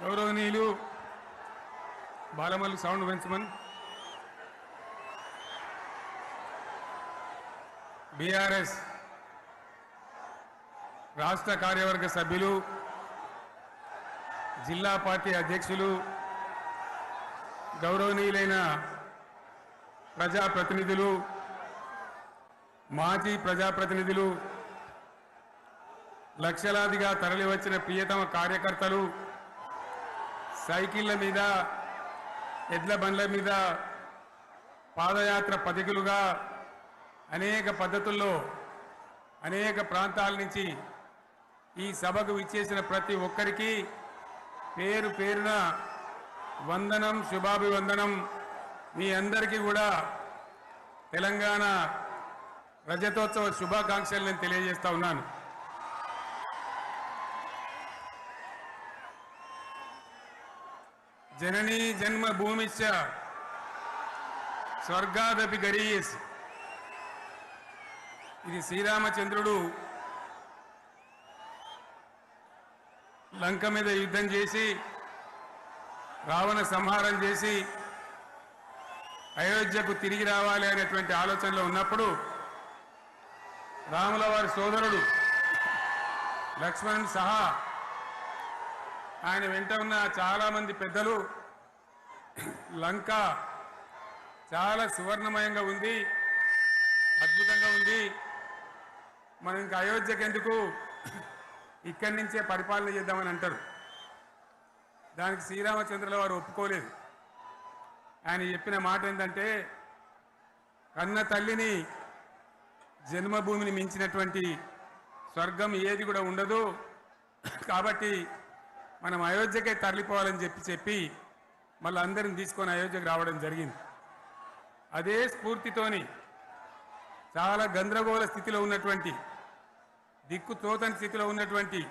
గౌరవనీయులు Balamallu sound పెంచమన్ BRS రాష్ట్ర కార్యవర్గ సభ్యులు జిల్లా పార్టీ అధ్యక్షులు గౌరవనీయులైన ప్రజాప్రతినిధులు మాజీ ప్రజాప్రతినిధులు లక్షలాదిగా తరలివచ్చిన ప్రియతమ కార్యకర్తలు సైకిళ్ల మీద ఎడ్ల బండ్ల మీద పాదయాత్ర పథికులుగా అనేక పద్ధతుల్లో అనేక ప్రాంతాల నుంచి ఈ సభకు విచ్చేసిన ప్రతి ఒక్కరికి పేరు పేరున వందనం శుభాభివందనం. మీ అందరికీ కూడా తెలంగాణ రజతోత్సవ శుభాకాంక్షలు నేను తెలియజేస్తా ఉన్నాను. జననీ జన్మభూమిశ్చ స్వర్గాదపి గరీయస్. ఇది శ్రీరామచంద్రుడు లంక మీద యుద్ధం చేసి రావణ సంహారం చేసి అయోధ్యకు తిరిగి రావాలి అనేటువంటి ఆలోచనలో ఉన్నప్పుడు రాముల వారి సోదరుడు లక్ష్మణుడు సహా ఆయన వెంట ఉన్న చాలామంది పెద్దలు లంక చాలా సువర్ణమయంగా ఉంది, అద్భుతంగా ఉంది, మనం ఇంకా అయోధ్యకు ఎందుకు ఇక్కడి నుంచే పరిపాలన చేద్దామని అంటారు. దానికి శ్రీరామచంద్రుల వారు ఒప్పుకోలేదు. ఆయన చెప్పిన మాట ఏంటంటే, కన్న తల్లిని జన్మభూమిని మించినటువంటి స్వర్గం ఏది కూడా ఉండదు, కాబట్టి మనం అయోధ్యకే తరలిపోవాలని చెప్పి మళ్ళీ అందరిని తీసుకొని అయోధ్యకు రావడం జరిగింది. అదే స్ఫూర్తితోని చాలా గందరగోళ స్థితిలో ఉన్నటువంటి, దిక్కు తోతని స్థితిలో ఉన్నటువంటి,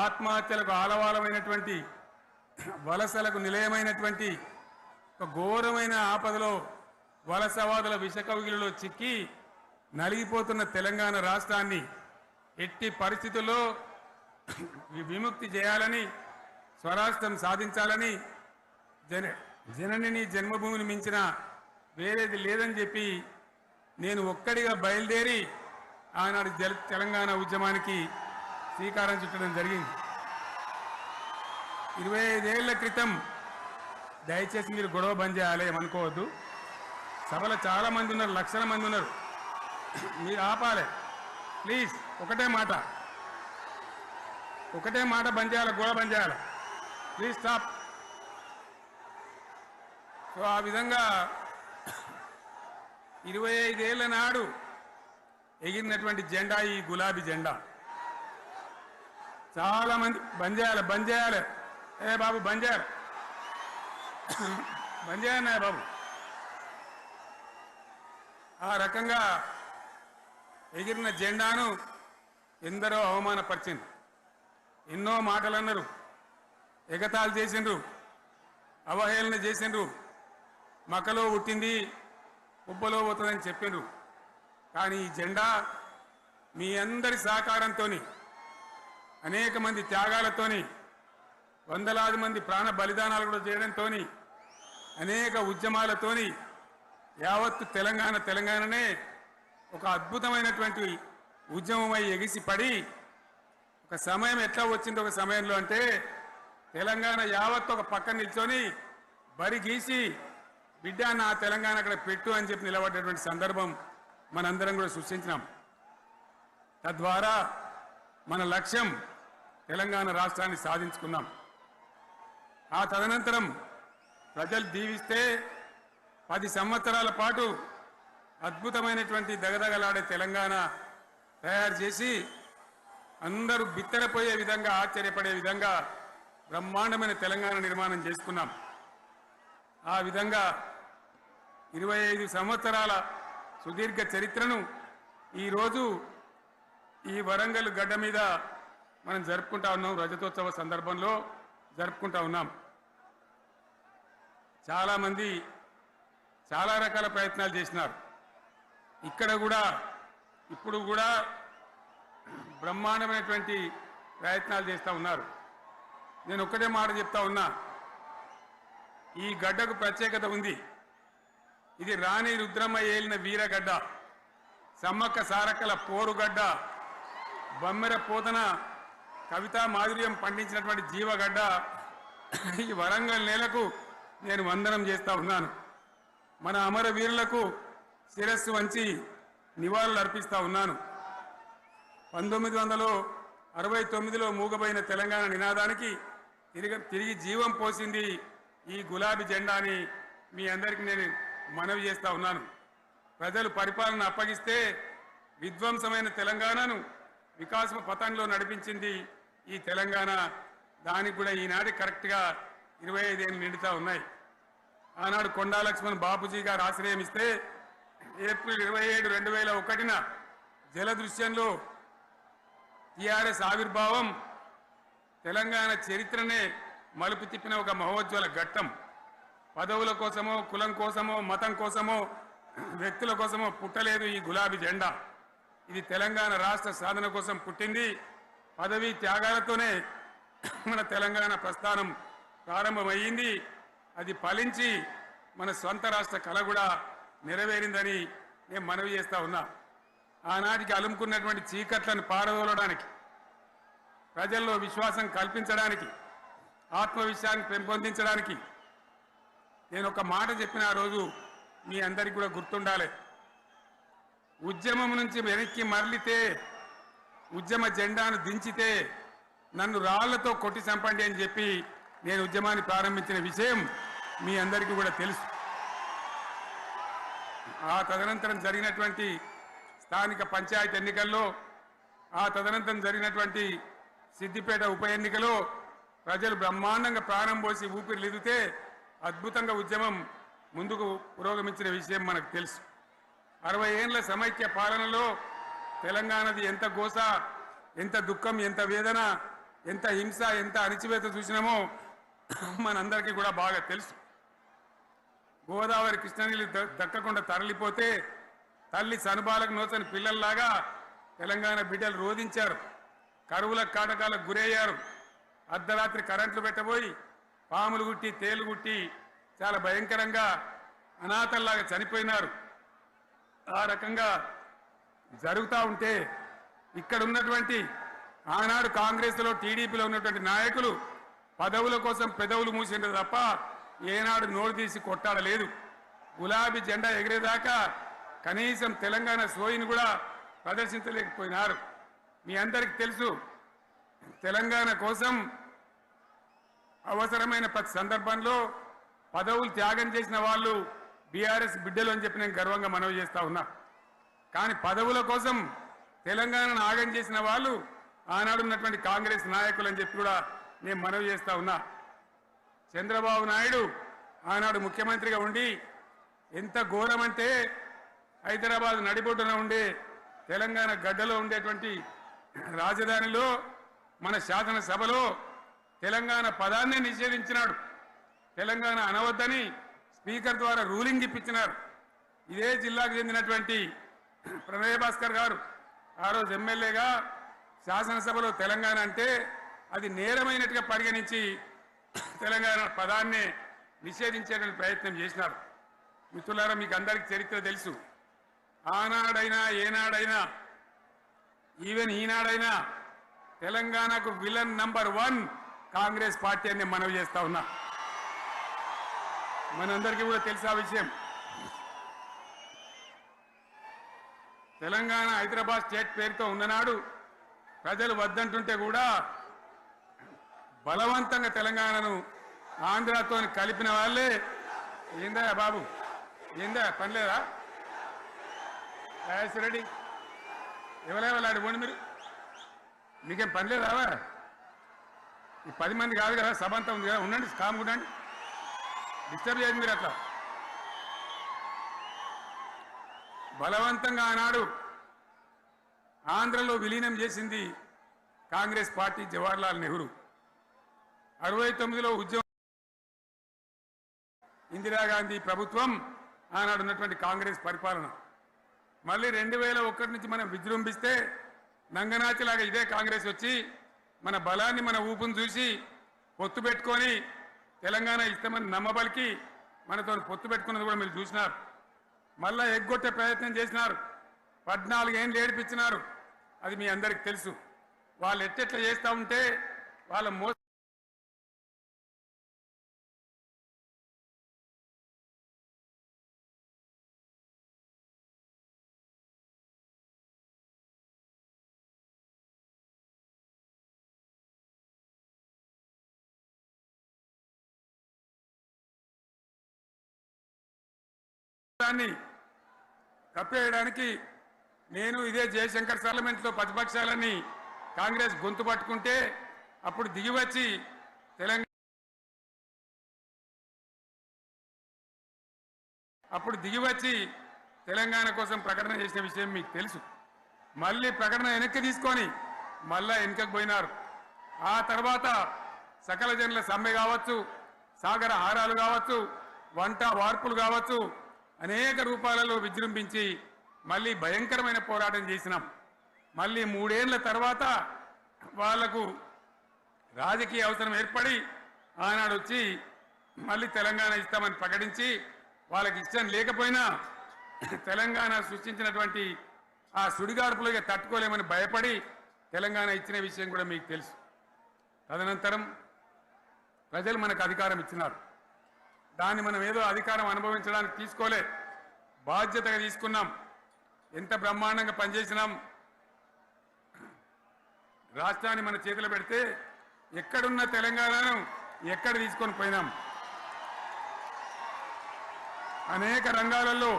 ఆత్మహత్యలకు ఆలవాలమైనటువంటి, వలసలకు నిలయమైనటువంటి ఒక ఘోరమైన ఆపదలో వలసవాదుల విషకవిగిలిలో చిక్కి నలిగిపోతున్న తెలంగాణ రాష్ట్రాన్ని ఎట్టి పరిస్థితుల్లో విముక్తి చేయాలని, స్వరాష్ట్రం సాధించాలని, జననిని జన్మభూమిని మించిన వేరేది లేదని చెప్పి నేను ఒక్కడిగా బయలుదేరి ఆనాడు తెలంగాణ ఉద్యమానికి శ్రీకారం చుట్టడం జరిగింది. 25 ఏళ్ల క్రితం, దయచేసి మీరు గొడవ బంద్ చేయాలి ఏమనుకోవద్దు, సభలో చాలా మంది ఉన్నారు, లక్షల మంది ఉన్నారు, మీరు ఆపాలి ప్లీజ్. ఒకటే మాట బంద్ చేయాలి, గొడవ బంద్ చేయాలి, ప్లీజ్ స్టాప్. సో ఆ విధంగా 25 ఏళ్ల నాడు ఎగిరినటువంటి జెండా ఈ గులాబీ జెండా. చాలా మంది బంద్ చేయాలి, ఏ బాబు బంద్ చేయాలి బాబు. ఆ రకంగా ఎగిరిన జెండాను ఎందరో అవమానపరిచింది, ఎన్నో మాటలు అన్నారు, ఎగతాళి చేసిండ్రు, అవహేళన చేసిండ్రు, మకలో పుట్టింది ఉబ్బలో పోతుందని చెప్పిండ్రు. కానీ ఈ జెండా మీ అందరి సహకారంతో, అనేక మంది త్యాగాలతోని, వందలాది మంది ప్రాణ బలిదానాలు కూడా చేయడంతో, అనేక ఉద్యమాలతోని యావత్తు తెలంగాణనే ఒక అద్భుతమైనటువంటి ఉద్యమమై ఎగిసిపడి ఒక సమయం ఎట్లా వచ్చిందో, ఒక సమయంలో అంటే తెలంగాణ యావత్తు ఒక పక్కన నిల్చొని బరి గీసి బిడ్డ నా తెలంగాణ అక్కడ పెట్టు అని చెప్పి నిలబడ్డటువంటి సందర్భం మనందరం కూడా సృష్టించినాం. తద్వారా మన లక్ష్యం తెలంగాణ రాష్ట్రాన్ని సాధించుకున్నాం. ఆ తదనంతరం ప్రజలు దీవిస్తే 10 సంవత్సరాల పాటు అద్భుతమైనటువంటి దగదగలాడే తెలంగాణ తయారు చేసి అందరూ బిత్తరపోయే విధంగా, ఆశ్చర్యపడే విధంగా బ్రహ్మాండమైన తెలంగాణ నిర్మాణం చేసుకున్నాం. ఆ విధంగా 25 సంవత్సరాల సుదీర్ఘ చరిత్రను ఈరోజు ఈ వరంగల్ గడ్డ మీద మనం జరుపుకుంటా ఉన్నాం. రజతోత్సవ సందర్భంలో జరుపుకుంటా ఉన్నాం. చాలామంది చాలా రకాల ప్రయత్నాలు చేసినారు. ఇక్కడ కూడా ఇప్పుడు కూడా బ్రహ్మాండమైనటువంటి ప్రయత్నాలు చేస్తూ ఉన్నారు. నేను ఒక్కటే మాట చెప్తా ఉన్నా, ఈ గడ్డకు ప్రత్యేకత ఉంది. ఇది రాణి రుద్రమ్మ ఏలిన వీరగడ్డ, సమ్మక్క సారక్కల పోరుగడ్డ, బమ్మెర పోతన కవితా మాధుర్యం పండించినటువంటి జీవగడ్డ. ఈ వరంగల్ నేలకు నేను వందనం చేస్తా ఉన్నాను. మన అమరవీరులకు శిరస్సు వంచి నివాళులు అర్పిస్తా ఉన్నాను. 1969లో మూగబోయిన తెలంగాణ నినాదానికి తిరిగి జీవం పోసింది ఈ గులాబీ జెండా అని మీ అందరికీ నేను మనవి చేస్తా ఉన్నాను. ప్రజలు పరిపాలన అప్పగిస్తే విధ్వంసమైన తెలంగాణను వికాస పథంలో నడిపించింది ఈ తెలంగాణ. దానికి కూడా ఈనాటి కరెక్ట్గా 25 ఏళ్ళు నిండుతా ఉన్నాయి. ఆనాడు కొండా లక్ష్మణ్ బాపూజీ గారు ఆశ్రయం ఇస్తే ఏప్రిల్ 27, 2001న జలదృశ్యంలో టీఆర్ఎస్ ఆవిర్భావం తెలంగాణ చరిత్రనే మలుపు తిప్పిన ఒక మహోజ్వల ఘట్టం. పదవుల కోసమో, కులం కోసమో, మతం కోసమో, వ్యక్తుల కోసమో పుట్టలేదు ఈ గులాబీ జెండా. ఇది తెలంగాణ రాష్ట్ర సాధన కోసం పుట్టింది. పదవీ త్యాగాలతోనే మన తెలంగాణ ప్రస్థానం ప్రారంభమయ్యింది. అది ఫలించి మన సొంత రాష్ట్ర కళ కూడా నెరవేరిందని నేను మనవి చేస్తా ఉన్నా. ఆనాటికి అలుముకున్నటువంటి చీకట్లను పారదోలడానికి, ప్రజల్లో విశ్వాసం కల్పించడానికి, ఆత్మవిశ్వాసాన్ని పెంపొందించడానికి నేను ఒక మాట చెప్పిన ఆ రోజు మీ అందరికీ కూడా గుర్తుండాలి. ఉద్యమం నుంచి వెనక్కి మరలితే, ఉద్యమ జెండాను దించితే నన్ను రాళ్లతో కొట్టి చంపండి అని చెప్పి నేను ఉద్యమాన్ని ప్రారంభించిన విషయం మీ అందరికీ కూడా తెలుసు. ఆ తదనంతరం జరిగినటువంటి స్థానిక పంచాయతీ ఎన్నికల్లో, ఆ తదనంతరం జరిగినటువంటి సిద్దిపేట ఉప ఎన్నికలో ప్రజలు బ్రహ్మాండంగా ప్రాణం పోసి ఊపిరిలిదితే అద్భుతంగా ఉద్యమం ముందుకు పురోగమించిన విషయం మనకు తెలుసు. 60 ఏళ్ల సమైక్య పాలనలో తెలంగాణది ఎంత గోస, ఎంత దుఃఖం, ఎంత వేదన, ఎంత హింస, ఎంత అణిచివేత చూసినామో మనందరికీ కూడా బాగా తెలుసు. గోదావరి కృష్ణనీళ్ళు దక్కకుండా తరలిపోతే తల్లి సనుబాలకు నోచని పిల్లల్లాగా తెలంగాణ బిడ్డలు రోధించారు. కరువుల కాటకాలకు గురయ్యారు. అర్ధరాత్రి కరెంట్లు పెట్టబోయి పాములు గుట్టి, తేలు గుట్టి చాలా భయంకరంగా అనాథల్లాగా చనిపోయినారు. ఆ రకంగా జరుగుతూ ఉంటే ఇక్కడ ఉన్నటువంటి ఆనాడు కాంగ్రెస్లో, టీడీపీలో ఉన్నటువంటి నాయకులు పదవుల కోసం పెదవులు మూసిండ్రు తప్ప ఏనాడు నోరు తీసి కొట్టాడలేదు. గులాబీ జెండా ఎగిరేదాకా కనీసం తెలంగాణ సోయిని కూడా ప్రదర్శించలేకపోయినారు. మీ అందరికీ తెలుసు, తెలంగాణ కోసం అవసరమైన ప్రతి సందర్భంలో పదవులు త్యాగం చేసిన వాళ్ళు బీఆర్ఎస్ బిడ్డలు అని చెప్పి నేను గర్వంగా మనవి చేస్తా ఉన్నా. కానీ పదవుల కోసం తెలంగాణను ఆగం చేసిన వాళ్ళు ఆనాడు ఉన్నటువంటి కాంగ్రెస్ నాయకులు అని చెప్పి కూడా నేను మనవి చేస్తా ఉన్నా. చంద్రబాబు నాయుడు ఆనాడు ముఖ్యమంత్రిగా ఉండి ఎంత ఘోరమంటే హైదరాబాద్ నడిబొడ్డున ఉండే తెలంగాణ గడ్డలో ఉండేటువంటి రాజధానిలో మన శాసనసభలో తెలంగాణ పదాన్ని నిషేధించినాడు. తెలంగాణ అనవద్దని స్పీకర్ ద్వారా రూలింగ్ ఇప్పించినారు. ఇదే జిల్లాకు చెందినటువంటి ప్రణయ్ భాస్కర్ గారు ఆ రోజు ఎమ్మెల్యేగా శాసనసభలో తెలంగాణ అంటే అది నేరమైనట్టుగా పరిగణించి తెలంగాణ పదాన్ని నిషేధించేటువంటి ప్రయత్నం చేసినారు. మిత్రులారా, మీకు అందరికీ చరిత్ర తెలుసు. ఆనాడైనా, ఏనాడైనా, ఈవెన్ ఈనాడైనా తెలంగాణకు విలన్ నంబర్ 1 కాంగ్రెస్ పార్టీ అని మనవి చేస్తా ఉన్నా. మనందరికీ కూడా తెలుసు ఆ విషయం. తెలంగాణ హైదరాబాద్ స్టేట్ పేరుతో ఉన్ననాడు ప్రజలు వద్దంటుంటే కూడా బలవంతంగా తెలంగాణను ఆంధ్రాతో కలిపిన వాళ్ళే. ఏందా బాబు, ఏందా పనిలేదా? రెడ్డి ఎవరెవరు పోండి, మీకేం పనిలేదావా? ఈ 10 మంది కాదు కదా, సభ అంతా ఉంది కదా, ఉండండి, కామ్ ఉండండి, డిస్టర్బ్ చేయండి మీరు. అట్లా బలవంతంగా ఆనాడు ఆంధ్రలో విలీనం చేసింది కాంగ్రెస్ పార్టీ, జవహర్లాల్ నెహ్రూ. 69లో ఉద్యమం, ఇందిరాగాంధీ ప్రభుత్వం, ఆనాడు ఉన్నటువంటి కాంగ్రెస్ పరిపాలన. మళ్ళీ 2001 నుంచి మనం విజృంభిస్తే నంగనాచిలాగా ఇదే కాంగ్రెస్ వచ్చి మన బలాన్ని, మన ఊపును చూసి పొత్తు పెట్టుకొని తెలంగాణ ఇస్తామని నమ్మబలికి మనతో పొత్తు పెట్టుకున్నది కూడా మీరు చూసినారు. మళ్ళా ఎగ్గొట్టే ప్రయత్నం చేసినారు. 14 ఏళ్ళు ఏడిపించినారు. అది మీ అందరికి తెలుసు. వాళ్ళు ఎట్టెట్లా చేస్తూ ఉంటే వాళ్ళ మోసాన్ని కప్పేయడానికి నేను ఇదే జయశంకర్ పార్లమెంట్లో ప్రతిపక్షాలని కాంగ్రెస్ గొంతు పట్టుకుంటే అప్పుడు దిగివచ్చి తెలంగాణ కోసం ప్రకటన చేసిన విషయం మీకు తెలుసు. మళ్ళీ ప్రకటన వెనక్కి తీసుకొని మళ్ళా వెనుకకు పోయినారు. ఆ తర్వాత సకల జనుల సమ్మె కావచ్చు, సాగర హారాలు కావచ్చు, వంట వార్పులు కావచ్చు, అనేక రూపాలలో విజృంభించి మళ్ళీ భయంకరమైన పోరాటం చేసినాం. మళ్ళీ 3 ఏళ్ల తర్వాత వాళ్లకు రాజకీయ అవసరం ఏర్పడి ఆనాడు వచ్చి మళ్ళీ తెలంగాణ ఇస్తామని ప్రకటించి వాళ్ళకి ఇష్టం లేకపోయినా తెలంగాణ సృష్టించినటువంటి ఆ సుడిగాడుపులుగా తట్టుకోలేమని భయపడి తెలంగాణ ఇచ్చిన విషయం కూడా మీకు తెలుసు. తదనంతరం ప్రజలు మనకు అధికారం ఇచ్చినారు. దాన్ని మనం ఏదో అధికారం అనుభవించడానికి తీసుకోలే, బాధ్యతగా తీసుకున్నాం. ఎంత బ్రహ్మాండంగా పనిచేసినాం. రాష్ట్రాన్ని మన చేతిలో పెడితే ఎక్కడున్న తెలంగాణను ఎక్కడ తీసుకొని పోయినాం. అనేక రంగాలలో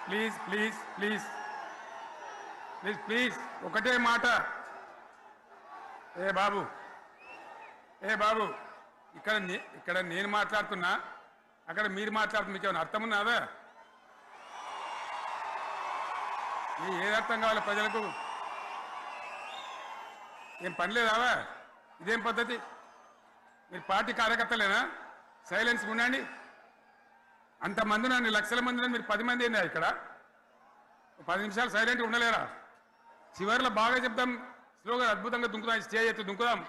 please please please please please ఒకటే మాట. ఏ బాబు ఇక్కడ నేను మాట్లాడుతున్నా, అక్కడ మీరు మాట్లాడుతున్నా. మీకు ఏమైనా అర్థం ఉన్నదా? ఏది అర్థం కావాలి ప్రజలకు? ఏం పని లేదావా? ఇదేం పద్ధతి? మీరు పార్టీ కార్యకర్తలేనా? సైలెన్స్ ఉండండి. అంతమంది నన్ను లక్షల మంది మీరు 10 మంది అయినా ఇక్కడ 10 నిమిషాలు సైలెంట్గా ఉండలేరా? చివరిలో బాగా చెప్తాం, స్లోగా అద్భుతంగా దుంకుదాం, స్టేజ్ ఎత్తు దుంకుదాం.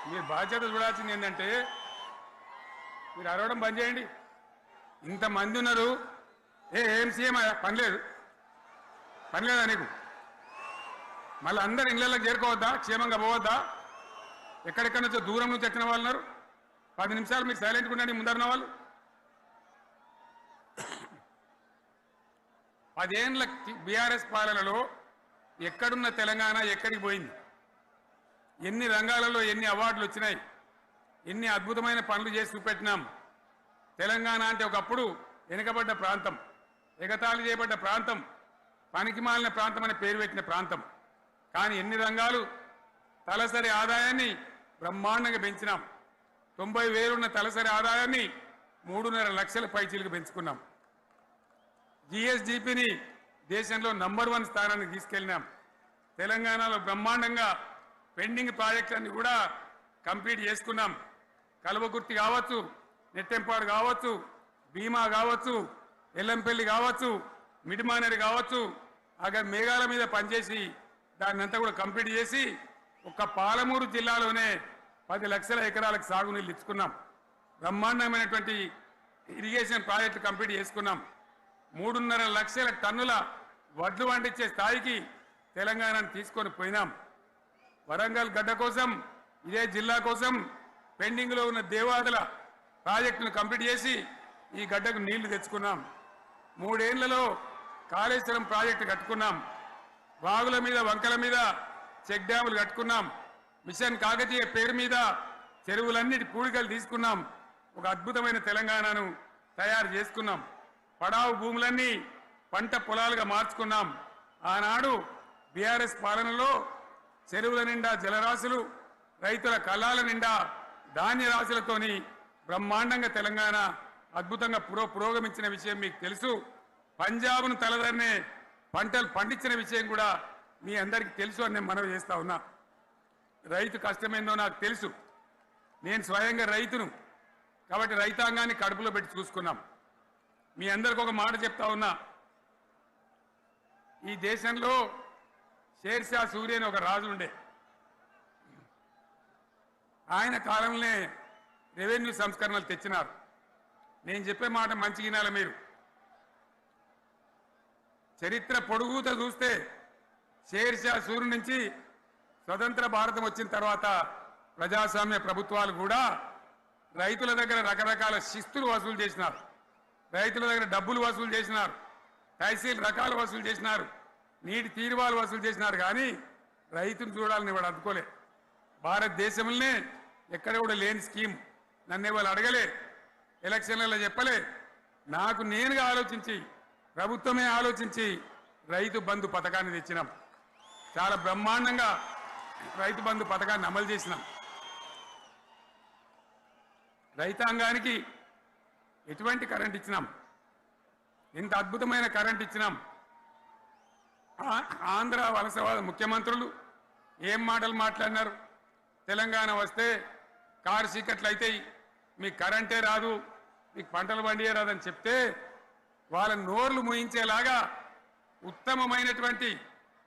మీరు బాధ్యత చూడాల్సింది ఏంటంటే మీరు అరవడం బంద్ చేయండి. ఇంతమంది ఉన్నారు. ఏం సీఎం పని లేదా నీకు? మళ్ళీ అందరు ఇళ్లలోకి చేరుకోవద్దా? క్షేమంగా పోవద్దా? ఎక్కడెక్కడి నుంచో దూరం నుంచి వచ్చిన వాళ్ళు ఉన్నారు. 10 నిమిషాలు మీరు సైలెంట్గా ఉండండి. ముందరున్న వాళ్ళు 10 ఏళ్ల బీఆర్ఎస్ పాలనలో ఎక్కడున్న తెలంగాణ ఎక్కడికి పోయింది? ఎన్ని రంగాలలో ఎన్ని అవార్డులు వచ్చినాయి? ఎన్ని అద్భుతమైన పనులు చేసి చూపెట్టినాం. తెలంగాణ అంటే ఒకప్పుడు వెనుకబడ్డ ప్రాంతం, ఎగతాళి చేయబడ్డ ప్రాంతం, పనికిమాలిన ప్రాంతం అనే పేరు పెట్టిన ప్రాంతం. కానీ ఎన్ని రంగాలు, తలసరి ఆదాయాన్ని బ్రహ్మాండంగా పెంచినాం. 90,000 ఉన్న తలసరి ఆదాయాన్ని 3.5 లక్షల పైచీలకు పెంచుకున్నాం. జిఎస్డిపిని దేశంలో నంబర్ 1 స్థానానికి తీసుకెళ్ళినాం. తెలంగాణలో బ్రహ్మాండంగా పెండింగ్ ప్రాజెక్టులన్నీ కూడా కంప్లీట్ చేసుకున్నాం. కల్వకుర్తి కావచ్చు, నెట్టెంపాడు కావచ్చు, భీమా కావచ్చు, ఎల్లంపల్లి కావచ్చు, మిడిమానేరు కావచ్చు, అక్కడ మేఘాల మీద పనిచేసి దాన్ని అంతా కూడా కంప్లీట్ చేసి ఒక్క పాలమూరు జిల్లాలోనే 10 లక్షల ఎకరాలకు సాగునీళ్ళు ఇచ్చుకున్నాం. బ్రహ్మాండమైనటువంటి ఇరిగేషన్ ప్రాజెక్టు కంప్లీట్ చేసుకున్నాం. 3.5 లక్షల టన్నుల వడ్లు పండించే స్థాయికి తెలంగాణను తీసుకొని పోయినాం. వరంగల్ గడ్డ కోసం, ఇదే జిల్లా కోసం పెండింగ్లో ఉన్న దేవాదుల ప్రాజెక్టును కంప్లీట్ చేసి ఈ గడ్డకు నీళ్లు తెచ్చుకున్నాం. 3 ఏళ్లలో కాళేశ్వరం ప్రాజెక్టు కట్టుకున్నాం. వాగుల మీద, వంకల మీద చెక్ డ్యాములు కట్టుకున్నాం. మిషన్ కాకతీయ పేరు మీద చెరువులన్నిటి పూడికలు తీసుకున్నాం. ఒక అద్భుతమైన తెలంగాణను తయారు చేసుకున్నాం. పడావు భూములన్నీ పంట పొలాలుగా మార్చుకున్నాం. ఆనాడు బీఆర్ఎస్ పాలనలో చెరువుల నిండా జలరాశులు, రైతుల కళ్ళాల నిండా ధాన్య రాశులతోని బ్రహ్మాండంగా తెలంగాణ అద్భుతంగా పురోగమించిన విషయం మీకు తెలుసు. పంజాబ్ను తలదన్నే పంటలు పండించిన విషయం కూడా మీ అందరికీ తెలుసు అని నేను మనవి చేస్తా ఉన్నా. రైతు కష్టమేందో నాకు తెలుసు. నేను స్వయంగా రైతును కాబట్టి రైతాంగాన్ని కడుపులో పెట్టి చూసుకున్నాం. మీ అందరికి ఒక మాట చెప్తా ఉన్నా, ఈ దేశంలో షేర్షా సూరి అని ఒక రాజు ఉండే. ఆయన కాలంలోనే రెవెన్యూ సంస్కరణలు తెచ్చినారు. నేను చెప్పే మాట మంచిగా వినాలి మీరు. చరిత్ర పొడుగుతో చూస్తే షేర్షా సూరి నుంచి స్వతంత్ర భారతం వచ్చిన తర్వాత ప్రజాస్వామ్య ప్రభుత్వాలు కూడా రైతుల దగ్గర రకరకాల శిస్తులు వసూలు చేసినారు, రైతుల దగ్గర డబ్బులు వసూలు చేసినారు, తహసీల్ రకాలు వసూలు చేసినారు, నీటి తీరువాలు వసూలు చేసినారు. కానీ రైతును చూడాలని వాడు అందుకోలే. భారతదేశంలోనే ఎక్కడ కూడా లేని స్కీమ్. నన్ను వాళ్ళు అడగలే, ఎలక్షన్లలో చెప్పలే. నాకు నేనుగా ఆలోచించి, ప్రభుత్వమే ఆలోచించి రైతు బంధు పథకాన్ని తెచ్చినాం. చాలా బ్రహ్మాండంగా రైతు బంధు పథకాన్ని అమలు చేసినాం. రైతాంగానికి ఎటువంటి కరెంట్ ఇచ్చినాం, ఇంత అద్భుతమైన కరెంట్ ఇచ్చినాం. ఆంధ్ర వలసవాద ముఖ్యమంత్రులు ఏం మాటలు మాట్లాడినారు. తెలంగాణ వస్తే కారు చీకట్లు అవుతాయి, మీకు కరెంటే రాదు, మీకు పంటలు పండియే రాదని చెప్తే వాళ్ళ నోర్లు మోయించేలాగా ఉత్తమమైనటువంటి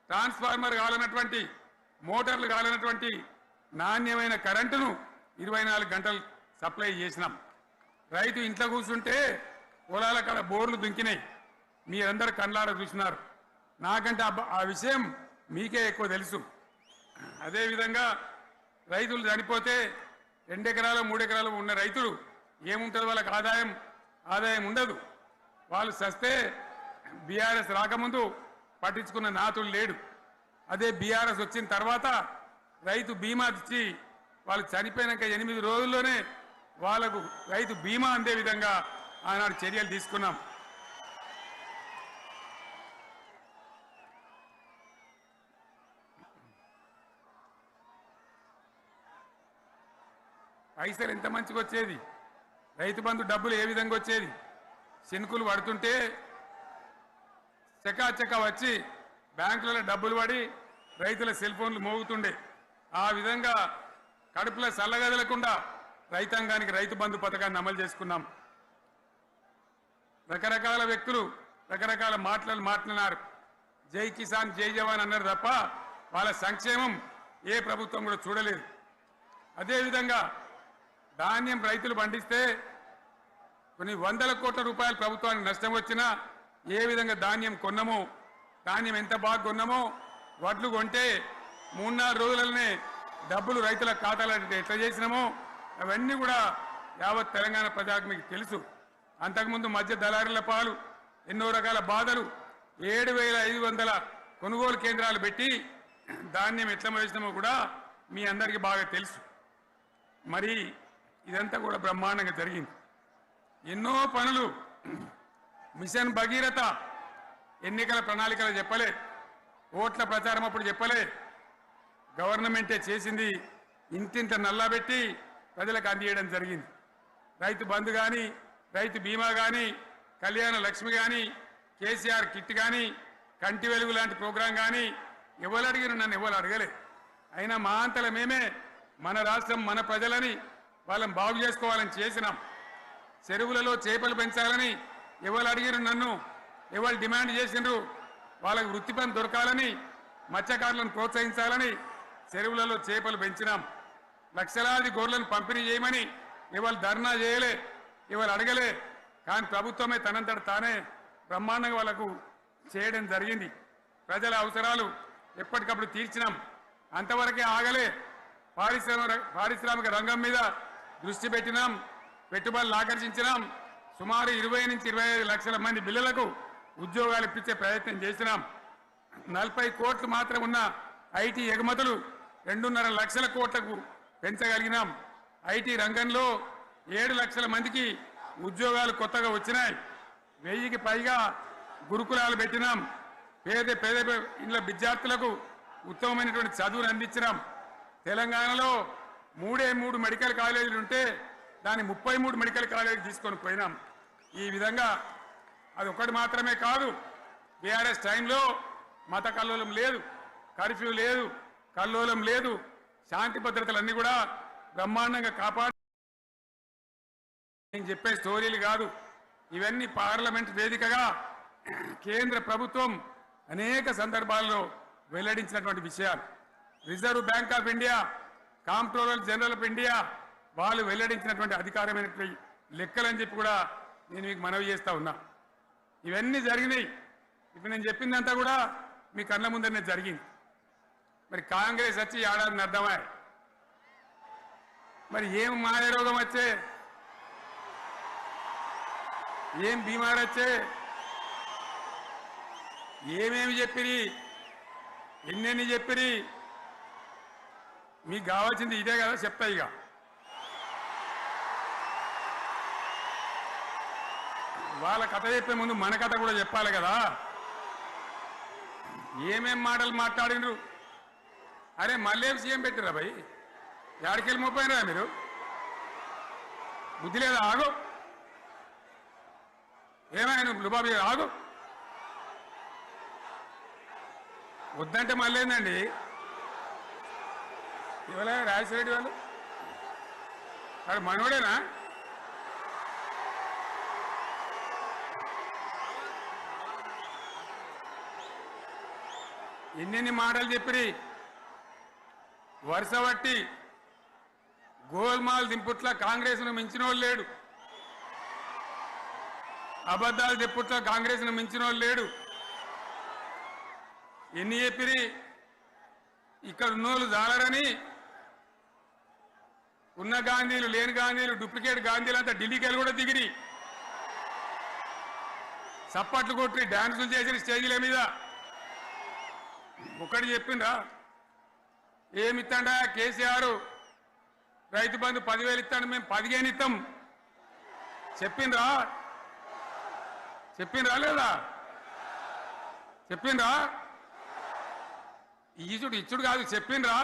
ట్రాన్స్ఫార్మర్ కావాలన్నటువంటి, మోటార్లు కావాలన్నటువంటి నాణ్యమైన కరెంటును 24 గంటలు సప్లై చేసినాం. రైతు ఇంట్లో కూర్చుంటే పొలాల కాడ బోర్లు దుంకినాయి, మీరందరూ కళ్ళారా చూసినారు. నాకంటే ఆ విషయం మీకే ఎక్కువ తెలుసు. అదేవిధంగా రైతులు చనిపోతే 2 ఎకరాలు 3 ఎకరాలు ఉన్న రైతులు ఏముంటుంది, వాళ్ళకి ఆదాయం ఉండదు. వాళ్ళు సస్తే బీఆర్ఎస్ రాకముందు పట్టించుకున్న నాతుడు లేడు. అదే బీఆర్ఎస్ వచ్చిన తర్వాత రైతు బీమా ఇచ్చి వాళ్ళు చనిపోయినాక 8 రోజుల్లోనే వాళ్లకు రైతు బీమా అందే విధంగా ఆనాడు చర్యలు తీసుకున్నాం. పైసలు ఎంత మంచిగా వచ్చేది, రైతు బంధు డబ్బులు ఏ విధంగా వచ్చేది. శనుకులు పడుతుంటే చకాచక వచ్చి బ్యాంకులలో డబ్బులు పడి రైతుల సెల్ ఫోన్లు మోగుతుండే. ఆ విధంగా కడుపులో చల్లగదలకుండా రైతాంగానికి రైతు బంధు పథకాన్ని అమలు చేసుకున్నాం. రకరకాల వ్యక్తులు రకరకాల మాటలు మాట్లాడినారు. జై కిసాన్ జై జవాన్ అన్నారు తప్ప వాళ్ళ సంక్షేమం ఏ ప్రభుత్వం కూడా చూడలేదు. అదేవిధంగా ధాన్యం రైతులు పండిస్తే కొన్ని 100 కోట్ల రూపాయలు ప్రభుత్వానికి నష్టం వచ్చినా ఏ విధంగా ధాన్యం కొన్నామో, ధాన్యం ఎంత బాగా కొన్నామో, వడ్లు కొంటే 3-4 రోజులనే డబ్బులు రైతుల ఖాతాలో ఎట్లా చేసినామో అవన్నీ కూడా యావత్ తెలంగాణ ప్రజానికి తెలుసు. అంతకుముందు మధ్య దళారుల పాలు ఎన్నో రకాల బాధలు, 7,500 కొనుగోలు కేంద్రాలు పెట్టి ధాన్యం ఎట్లా వేసినామో కూడా మీ అందరికీ బాగా తెలుసు. మరి ఇదంతా కూడా బ్రహ్మాండంగా జరిగింది. ఎన్నో పనులు, మిషన్ భగీరథ ఎన్నికల ప్రణాళికలు చెప్పలే, ఓట్ల ప్రచారం అప్పుడు చెప్పలే, గవర్నమెంటే చేసింది. ఇంటింత నల్లబెట్టి ప్రజలకు అందియడం జరిగింది. రైతు బంధు కానీ, రైతు బీమా కానీ, కళ్యాణ లక్ష్మి కానీ, కేసీఆర్ కిట్ కానీ, కంటి వెలుగు లాంటి ప్రోగ్రాం కానీ ఎవరు అడిగిన నన్ను ఎవరు అడగలే. అయినా మా అంతల మేమే మన రాష్ట్రం మన ప్రజలని వాళ్ళని బాగు చేసుకోవాలని చేసినాం. చెరువులలో చేపలు పెంచాలని ఎవరు అడిగిన నన్ను ఎవరు డిమాండ్ చేసిండ్రు. వాళ్ళకు వృత్తి పని దొరకాలని, మత్స్యకారులను ప్రోత్సహించాలని చెరువులలో చేపలు పెంచినాం. లక్షలాది గొర్రెలను పంపిణీ చేయమని ఎవరు ధర్నా చేయలే, ఎవరు అడగలే. కానీ ప్రభుత్వమే తనంతట తానే బ్రహ్మాండంగా వాళ్ళకు చేయడం జరిగింది. ప్రజల అవసరాలు ఎప్పటికప్పుడు తీర్చినాం. అంతవరకే ఆగలే. పారిశ్రామిక రంగం మీద దృష్టి పెట్టినాం, పెట్టుబడులు ఆకర్షించినాం. సుమారు 20 నుంచి 25 లక్షల మంది పిల్లలకు ఉద్యోగాలు ఇప్పించే ప్రయత్నం చేసినాం. 40 కోట్లు మాత్రం ఉన్న ఐటీ ఎగుమతులు 2.5 లక్షల కోట్లకు పెంచగలిగినాం. ఐటీ రంగంలో 7 లక్షల మందికి ఉద్యోగాలు కొత్తగా వచ్చినాయి. 1000కి పైగా గురుకులాలు పెట్టినాం. పేద ఇళ్ళ విద్యార్థులకు ఉత్తమమైనటువంటి చదువును అందించినాం. తెలంగాణలో 3 మెడికల్ కాలేజీలు ఉంటే దాన్ని 33 మెడికల్ కాలేజీలు తీసుకొని పోయినాం. ఈ విధంగా అది ఒకటి మాత్రమే కాదు, బీఆర్ఎస్ టైంలో మత కల్లోలం లేదు, కర్ఫ్యూ లేదు, కల్లోలం లేదు, శాంతి భద్రతలన్నీ కూడా బ్రహ్మాండంగా కాపాడు. నేను చెప్పే స్టోరీలు కాదు, ఇవన్నీ పార్లమెంట్ వేదికగా కేంద్ర ప్రభుత్వం అనేక సందర్భాల్లో వెల్లడించినటువంటి విషయాలు. Reserve bank of India, comptroller general of India వాళ్ళు వెల్లడించినటువంటి అధికారమైనటువంటి లెక్కలని చెప్పి కూడా నేను మీకు మనవి చేస్తా ఉన్నా. ఇవన్నీ జరిగినాయి. ఇప్పుడు నేను చెప్పిందంతా కూడా మీ కళ్ళ ముందరనే జరిగింది. మరి కాంగ్రెస్ వచ్చి ఏడాది అర్థమా? మరి ఏం మాయ రోగం వచ్చే, ఏం బీమారు వచ్చే, ఏమేమి చెప్పిరి, ఎన్నెన్ని చెప్పిరి, మీకు కావాల్సింది ఇదే కదా. చెప్తా ఇక వాళ్ళ కథ చెప్పే ముందు మన కథ కూడా చెప్పాలి కదా. ఏమేం మాటలు మాట్లాడినరు. అరే మళ్ళీ సీఎం పెట్టిరా భయ్, ఏడికెళ్ళి మోపోయినరా మీరు? బుద్ధి లేదా? ఆగు. ఏమైనా లుబాబీ ఆగు. వద్దంటే మళ్ళీ ఏందండి? ఇవాళ రాజశేఖర వాళ్ళు వాడు మనోడేనా? ఎన్నెన్ని మాటలు చెప్పిరి. వరుస బట్టి గోల్మాల్ దింపుట్ల కాంగ్రెస్ను మించిన వాళ్ళు లేడు. అబద్ధాలు చెప్పుట్ల కాంగ్రెస్ను మించిన వాళ్ళు లేడు. ఎన్ని చెప్పిరి. ఇక్కడ ఉన్నోళ్ళు జాలరని ఉన్న గాంధీలు, లేని గాంధీలు, డూప్లికేట్ గాంధీలు అంతా ఢిల్లీకి వెళ్ళి కూడా దిగిరి. చప్పట్లు కొట్టి డాన్సులు చేసిన స్టేజీల మీద. ఒకటి చెప్పిండ్రా? ఏమిత్తాడా కేసీఆర్? రైతు బంధు 10,000 ఇస్తాడు, మేము 15 ఇస్తాం. చెప్పిండ్రా? చెప్పిండ్రా లేదా? చెప్పిండ్రా? ఇచ్చుడు కాదు, చెప్పిండ్రా?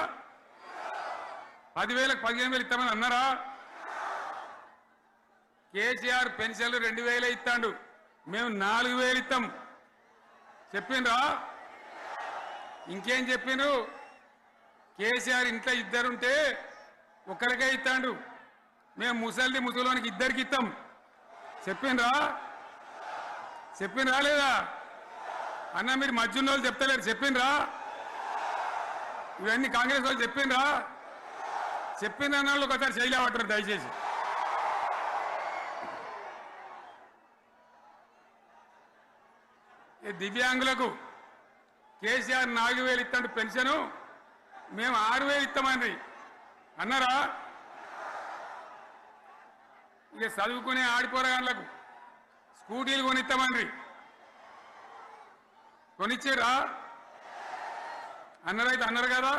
10,000కు 15,000 ఇస్తామని అన్నారా? కేసీఆర్ పెన్షన్లు 2,000 ఇస్తాడు, మేము 4,000 ఇస్తాం. చెప్పిండ్రా? ఇంకేం చెప్పిండ్రు? కేసీఆర్ ఇంట్లో ఇద్దరుంటే ఒక్కరికే ఇస్తాడు, మేము ముసలోనికి 2కి ఇస్తాం. చెప్పిండ్రా? చెప్పిండ్రా లేదా? అన్న మీరు మధ్యన్న వాళ్ళు చెప్తలేరు. చెప్పిండ్రా? ఇవన్నీ కాంగ్రెస్ వాళ్ళు చెప్పిండ్రా? చెప్పిండ్రు అన్న వాళ్ళు ఒకసారి చేయలేవట్టారు దయచేసి. దివ్యాంగులకు కేసీఆర్ 4,000 ఇస్తాడు పెన్షను, మేము 6,000 ఇస్తామండి అన్నారా? ఇక చదువుకునే ఆడిపోరగాళ్ళకు స్కూటీలు కొనిస్తామండి, కొనిచ్చారా? అన్నారైతే అన్నారు కదా.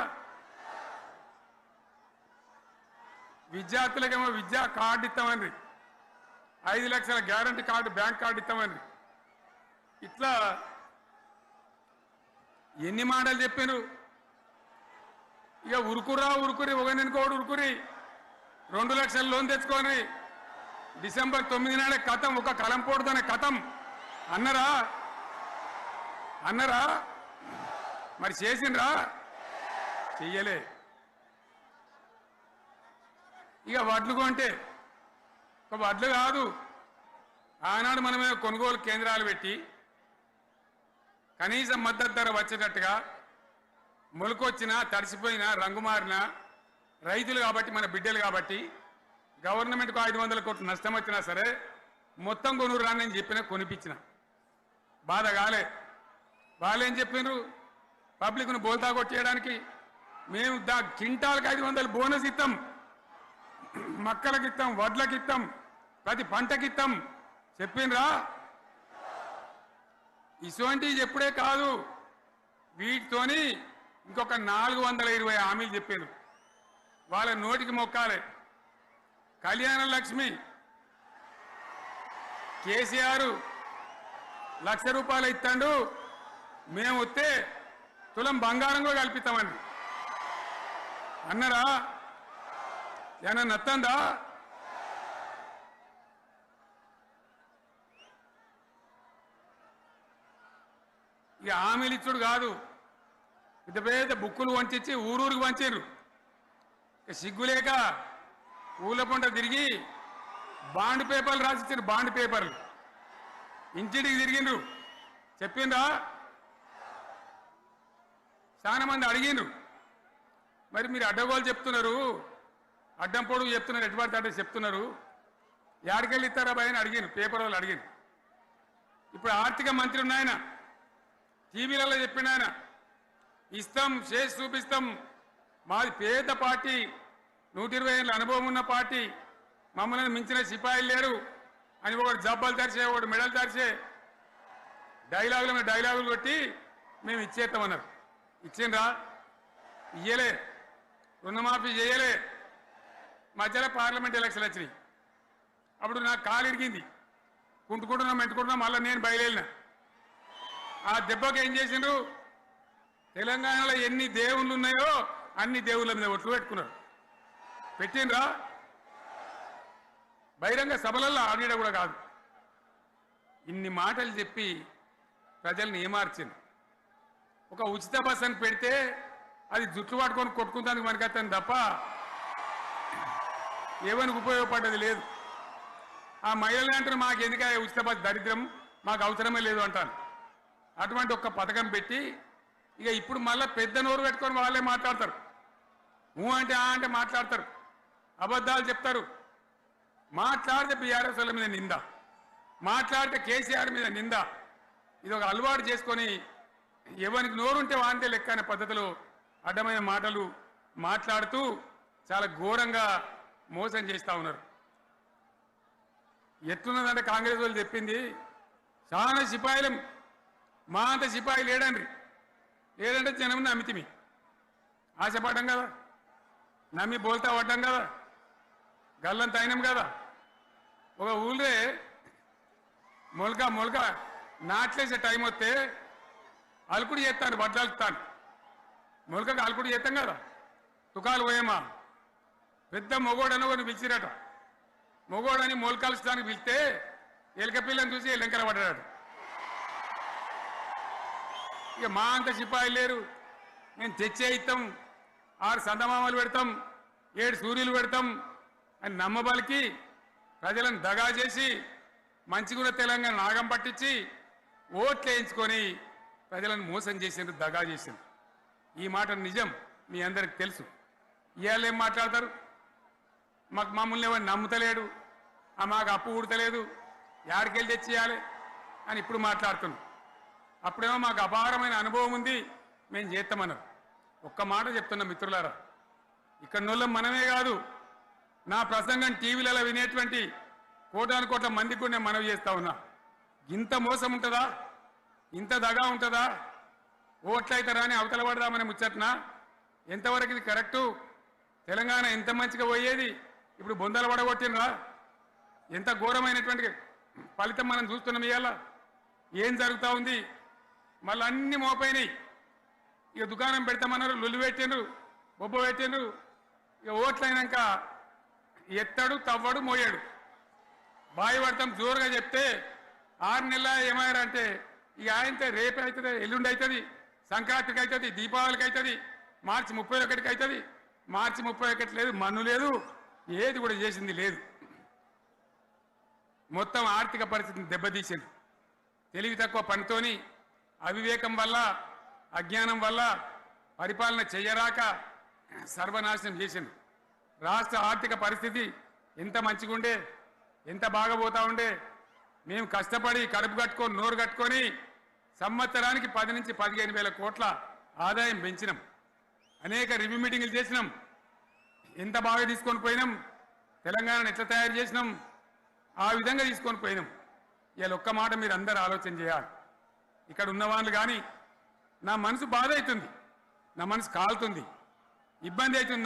విద్యార్థులకేమో విద్యా కార్డు ఇస్తామండి, 5 లక్షల గ్యారంటీ కార్డు, బ్యాంక్ కార్డు ఇస్తామండి. ఇట్లా ఎన్ని మాటలు చెప్పారు. ఇక ఉరుకురి ఒకరినుకోడు ఉరుకురి 2 లక్షల లోన్ తెచ్చుకొని డిసెంబర్ 9 నాడే కథం, ఒక కలంపోడుతోనే కథం అన్నరా? అన్నరా? మరి చేసిండ్రా? చెయ్యలే. ఇక వడ్లు కొంటే ఒక వడ్లు కాదు, ఆనాడు మనమే కొనుగోలు కేంద్రాలు పెట్టి కనీసం మద్దతు ధర వచ్చేటట్టుగా మొలకొచ్చినా, తడిసిపోయినా, రంగు మారినా రైతులు కాబట్టి, మన బిడ్డలు కాబట్టి గవర్నమెంట్కు 500 కోట్లు నష్టం వచ్చినా సరే మొత్తం కొనురు రాని నేను చెప్పినా కొనిపించిన. బాధ కాలే. వాళ్ళేం చెప్పిండ్రు? పబ్లిక్ను బోల్తా కొట్టేయడానికి మేము క్వింటాల్కి 500 బోనస్ ఇస్తాం, మక్కలకి ఇస్తాం, వడ్లకి ఇస్తాం, ప్రతి పంటకి ఇస్తాం. చెప్పిండ్రా? ఇటువంటివి చెప్పుడే కాదు, వీటితోని ఇంకొక 420 హామీలు చెప్పారు. వాళ్ళ నోటికి మొక్కాలే. కళ్యాణ లక్ష్మి కేసీఆర్ 1,00,000 రూపాయలు ఇస్తాడు, మేము వస్తే తులం బంగారం కూడా కల్పిస్తామండి అన్నారా? ఏమన్నా నత్తందా? ఇక హామీలు ఇచ్చుడు కాదు, పెద్ద పెద్ద బుక్కులు వంచి ఊరూరికి వంచారు. సిగ్గులేక ఊళ్ళ పంట తిరిగి బాండ్ పేపర్లు రాసిచ్చారు. బాండ్ పేపర్లు ఇంటింటికి తిరిగిండ్రు. చెప్పిండ్రా? చాలా మంది అడిగినారు, మరి మీరు అడ్డగోలు చెప్తున్నారు, అడ్డం పొడుగు చెప్తున్నారు, ఎటువంటి అంటే చెప్తున్నారు, యాడికెళ్ళి ఇస్తారా భయ అని అడిగాను, పేపర్ వాళ్ళు అడిగాను. ఇప్పుడు ఆర్థిక మంత్రి ఉన్నాయన టీవీలలో చెప్పిన ఆయన, ఇస్తాం చేసి చూపిస్తాం, మాది పేద పార్టీ, 120 ఏళ్ళ అనుభవం ఉన్న పార్టీ, మమ్మల్ని మించిన సిపాయిలు లేరు అని ఒకటి జబ్బలు తెరిచే, ఒకటి మెడలు తెరిచే డైలాగులు కొట్టి మేము ఇచ్చేస్తామన్నారు. ఇచ్చిండ్రా? ఇయ్యలే. రుణమాఫీ చేయలే. మధ్యలో పార్లమెంట్ ఎలక్షన్ వచ్చినాయి. అప్పుడు నాకు కాలు ఇరిగింది, మెంటుకుంటున్నాం, మళ్ళీ నేను బయలుదేరిన. ఆ దెబ్బకి ఏం చేసిండ్రు, తెలంగాణలో ఎన్ని దేవుళ్ళు ఉన్నాయో అన్ని దేవుళ్ళ మీద ఒట్లు పెట్టుకున్నారు. పెట్టిండ్రా? బహిరంగ సభలలో ఆడిడ కూడా కాదు. ఇన్ని మాటలు చెప్పి ప్రజల్ని ఏమార్చింది. ఒక ఉచిత బస్ అని పెడితే అది జుట్లు పట్టుకొని కొట్టుకుంటానికి మనకత్తాను తప్ప ఏమనికి ఉపయోగపడ్డది లేదు. ఆ మహిళలు అంటారు, మాకు ఎందుక ఉచిత బస్, దరిద్రం, మాకు అవసరమే లేదు అంటారు. అటువంటి ఒక్క పథకం పెట్టి ఇక ఇప్పుడు మళ్ళీ పెద్ద నోరు పెట్టుకొని వాళ్ళే మాట్లాడతారు. అంటే అంటే మాట్లాడతారు, అబద్ధాలు చెప్తారు. మాట్లాడితే బీఆర్ఎస్ వాళ్ళ మీద నింద, మాట్లాడితే కేసీఆర్ మీద నింద. ఇది ఒక అలవాటు చేసుకొని ఎవరికి నోరుంటే వాంతే లెక్క అనే పద్ధతిలో అడ్డమైన మాటలు మాట్లాడుతూ చాలా ఘోరంగా మోసం చేస్తూ ఉన్నారు. ఎట్లున్నదంటే కాంగ్రెస్ వాళ్ళు చెప్పింది, చాలా సిపాయిలు, మా అంత సిపాయి లేడంటే జనం నమ్మితిమి, ఆశపడ్డాం కదా, నమ్మి బోల్తా పడ్డాం కదా, గల్లంత అయినాం కదా. ఒక ఊళ్ళే మొలక నాట్లేసే టైం వస్తే అలుకుడు చేస్తాను, వడ్డలుతాను, మొలకకు అలుకుడు చేస్తాం కదా, తుకాలు పోయేమా, పెద్ద మొగోడని ఒకరిని పిలిచిరట. మొగోడని మొలకలుస్తానికి పిలిస్తే ఎలక పిల్లని చూసి ఎల్లంకర పడ్డాడు. ఇక మా అంత సిపాయి లేరు, మేము తెచ్చే ఇస్తాం, 6 సందమామలు పెడతాం, 7 సూర్యులు పెడతాం అని నమ్మబలికి ప్రజలను దగా చేసి మంచిగున్న తెలంగాణ నాగం పట్టించి ఓట్లు వేయించుకొని ప్రజలను మోసం చేసిండ్రు, దగా చేసిండ్రు. ఈ మాట నిజం, మీ అందరికి తెలుసు. ఇవాళ ఏం మాట్లాడతారు, మమ్మల్ని ఎవరు నమ్ముతలేడు, మాకు అప్పు ఉడతలేదు, యాడికెళ్ళి తెచ్చియాలి అని ఇప్పుడు మాట్లాడుతున్నాం. అప్పుడేమో మాకు అపారమైన అనుభవం ఉంది, మేము చేస్తామన్నారు. ఒక్క మాట చెప్తున్నాం మిత్రులారా, ఇక్కడ నోళ్ళం మనమే కాదు, నా ప్రసంగం టీవీలలో వినేటువంటి కోటాను కోట్ల మందికి కూడా నేను మనవి చేస్తా ఉన్నా. ఇంత మోసం ఉంటుందా, ఇంత దగా ఉంటుందా? ఓట్లయితారా అని అవతల పడదామని ముచ్చట్నా? ఎంతవరకు ఇది కరెక్టు? తెలంగాణ ఎంత మంచిగా పోయేది, ఇప్పుడు బొందలు పడగొట్టినరా? ఎంత ఘోరమైనటువంటి ఫలితం మనం చూస్తున్నాం. ఇవాళ ఏం జరుగుతూ ఉంది? మళ్ళీ అన్ని మోపైనాయి. ఇక దుకాణం పెడతామన్నారు, లొల్లు పెట్టిండ్రు, బొబ్బ పెట్టిండ్రు. ఇక ఓట్లయినాక ఎత్తాడు, తవ్వడు, మోయాడు. బాయి పడతాం జోరుగా చెప్తే 6 నెలల ఏమయ్యారంటే ఇక ఆయనతో రేపు అవుతుంది, ఎల్లుండి అవుతుంది, సంక్రాంతికి అవుతుంది, దీపావళికి అవుతుంది, మార్చి 31కి అవుతుంది. మార్చి 31 లేదు, మన్ను లేదు, ఏది కూడా చేసింది లేదు. మొత్తం ఆర్థిక పరిస్థితిని దెబ్బతీసింది. తెలివి తక్కువ పనితోని, అవివేకం వల్ల, అజ్ఞానం వల్ల పరిపాలన చెయ్యరాక సర్వనాశనం చేసింది. రాష్ట్ర ఆర్థిక పరిస్థితి ఎంత మంచిగుండే, ఎంత బాగా పోతా ఉండే. మేము కష్టపడి కడుపు కట్టుకొని, నోరు కట్టుకొని సంవత్సరానికి 10 నుంచి 15 వేల కోట్ల ఆదాయం పెంచినాం. అనేక రివ్యూ మీటింగులు చేసినాం. ఎంత బాగా తీసుకొని పోయినాం, తెలంగాణను ఎట్లా తయారు చేసినాం, ఆ విధంగా తీసుకొని పోయినాం. ఇవాళ ఒక్క మాట మీరు అందరూ ఆలోచన చేయాలి. ఇక్కడ ఉన్న వాళ్ళు కానీ నా మనసు బాధ అవుతుంది, నా మనసు కాలుతుంది, ఇబ్బంది అవుతుంది.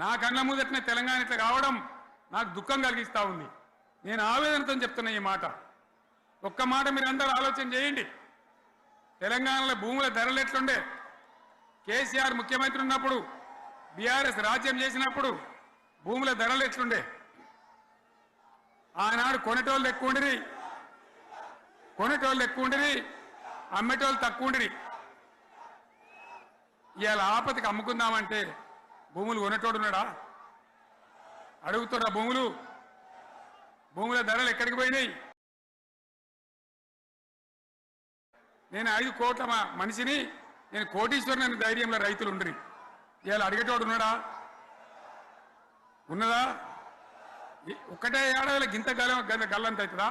నా కళ్ళ ముందటనే తెలంగాణ ఇట్లా కావడం నాకు దుఃఖం కలిగిస్తూ ఉంది. నేను ఆవేదనతో చెప్తున్నా ఈ మాట. ఒక్క మాట మీరు అందరూ ఆలోచన చేయండి. తెలంగాణలో భూముల ధరలు ఎట్లుండే? కేసీఆర్ ముఖ్యమంత్రి ఉన్నప్పుడు, బీఆర్ఎస్ రాజ్యం చేసినప్పుడు భూముల ధరలు ఎట్లుండే? ఆనాడు కొనేటోళ్ళు ఎక్కువ ఉండిరి, అమ్మేటోళ్ళు తక్కువ ఉండిరి. ఇవాళ ఆపదకి అమ్ముకుందామంటే భూములు కొనేటోడు ఉన్నాడా? అడుగుతున్నా, భూముల ధరలు ఎక్కడికి పోయినాయి? నేను 5 కోట్ల మనిషిని నేను కోటీశ్వరుని ధైర్యంలో రైతులు ఉండరు. ఇవాళ అడిగేటోడు ఉన్నాడా? ఉన్నదా? ఒక్కటే ఏడాదిలో గింత గల్లంత అవుతుందా?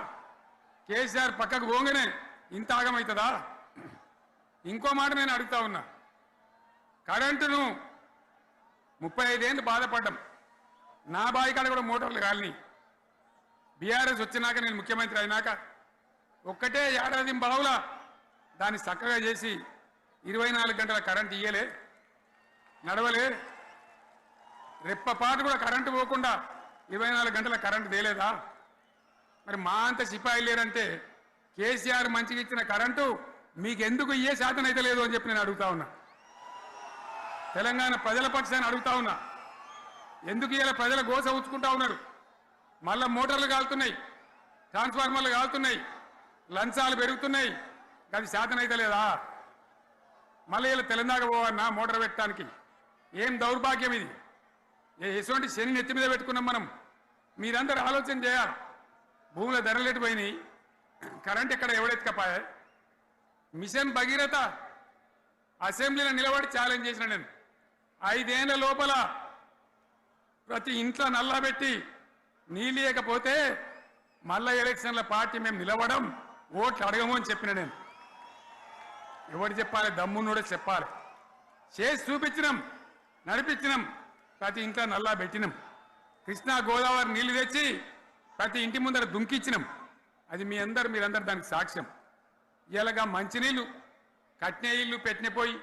కేసీఆర్ పక్కకు పోగానే ఇంత ఆగమవుతుందా? ఇంకో మాట నేను అడుగుతా ఉన్నా, కరెంటును 35 ఏళ్ళు బాధపడ్డాం. నా బావి కాడ కూడా మోటార్లు కాలిని. బీఆర్ఎస్ వచ్చినాక నేను ముఖ్యమంత్రి అయినాక ఒక్కటే ఏడాది బావులా దాన్ని చక్కగా చేసి 24 గంటల కరెంటు ఇయ్యలే, నడవలే. రెప్పపాటు కూడా కరెంటు పోకుండా 24 గంటల కరెంటు తేలేదా? మరి మా అంత సిపాయిలు లేరంటే కేసీఆర్ మంచిగా ఇచ్చిన కరెంటు మీకెందుకు ఇయ్యే శాతం అయితే లేదు అని చెప్పి నేను అడుగుతా ఉన్నా. తెలంగాణ ప్రజల పక్షాన్ని అడుగుతా ఉన్నా. ఎందుకు ఇలా ప్రజల గోస ఉంచుకుంటా ఉన్నారు? మళ్ళా మోటార్లు కాలుతున్నాయి, ట్రాన్స్ఫార్మర్లు కాలుతున్నాయి, లంచాలు పెరుగుతున్నాయి. అది శాతం అయితే లేదా? మళ్ళీ ఇలా తెలంగాణ పోవన్నా మోటార్ పెట్టడానికి? ఏం దౌర్భాగ్యం ఇది! ఎటువంటి శని నెత్తి మీద పెట్టుకున్నాం మనం. మీరందరూ ఆలోచన చేయాలి. భూముల ధరలు ఎటుపోయినాయి, కరెంట్ ఎక్కడ ఎవడెత్తుకపోయా? మిషన్ భగీరథ అసెంబ్లీలో నిలబడి ఛాలెంజ్ చేసిన నేను. 5 ఏళ్ల లోపల ప్రతి ఇంట్లో నల్లా పెట్టి నీళ్ళు లేకపోతే మళ్ళా ఎలక్షన్ల పార్టీ మేము నిలవడం, ఓట్లు అడగము అని చెప్పిన నేను. ఎవరు చెప్పాలి? దమ్మున్నోడే చెప్పాలి. చేసి చూపించినాం, నడిపించినాం. ప్రతి ఇంట్లో నల్లా పెట్టినాం. కృష్ణా గోదావరి నీళ్లు తెచ్చి ప్రతి ఇంటి ముందర దుంకిచ్చినాం. అది మీరందరూ దానికి సాక్ష్యం. ఇలాగా మంచినీళ్ళు కట్టిన ఇల్లు పెట్టిన పోయి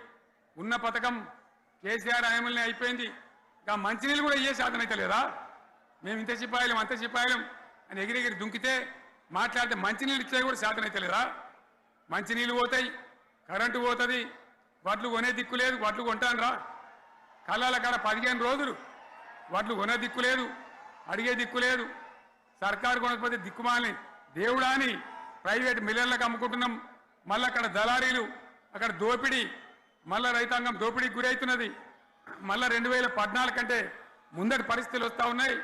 ఉన్న పథకం కేసీఆర్ ఆయమల్ని అయిపోయింది. ఇంకా మంచినీళ్ళు కూడా ఏ శాతం అయితే లేదా? మేము ఇంత సిపాయిలం అంత సిపాయిలం అని ఎగిరెగిరి దుంకితే మాట్లాడితే మంచినీళ్ళు ఇచ్చే కూడా శాతం అయితే లేదా? మంచినీళ్ళు పోతాయి, కరెంటు పోతుంది, వడ్లు కొనే దిక్కు లేదు. వడ్లు కొంటాను రా, కళ్ళాల కాడ 15 రోజులు వడ్లు కొనే దిక్కు లేదు, అడిగే దిక్కు లేదు. సర్కారు కొనకపోతే దిక్కుమాలని దేవుడా అని ప్రైవేట్ మిల్లర్లకు అమ్ముకుంటున్నాం. మళ్ళీ అక్కడ దళారీలు, అక్కడ దోపిడీ, మళ్ళీ రైతాంగం దోపిడీకి గురవుతున్నది. మళ్ళీ 2014 కంటే ముందటి పరిస్థితులు వస్తూ ఉన్నాయి.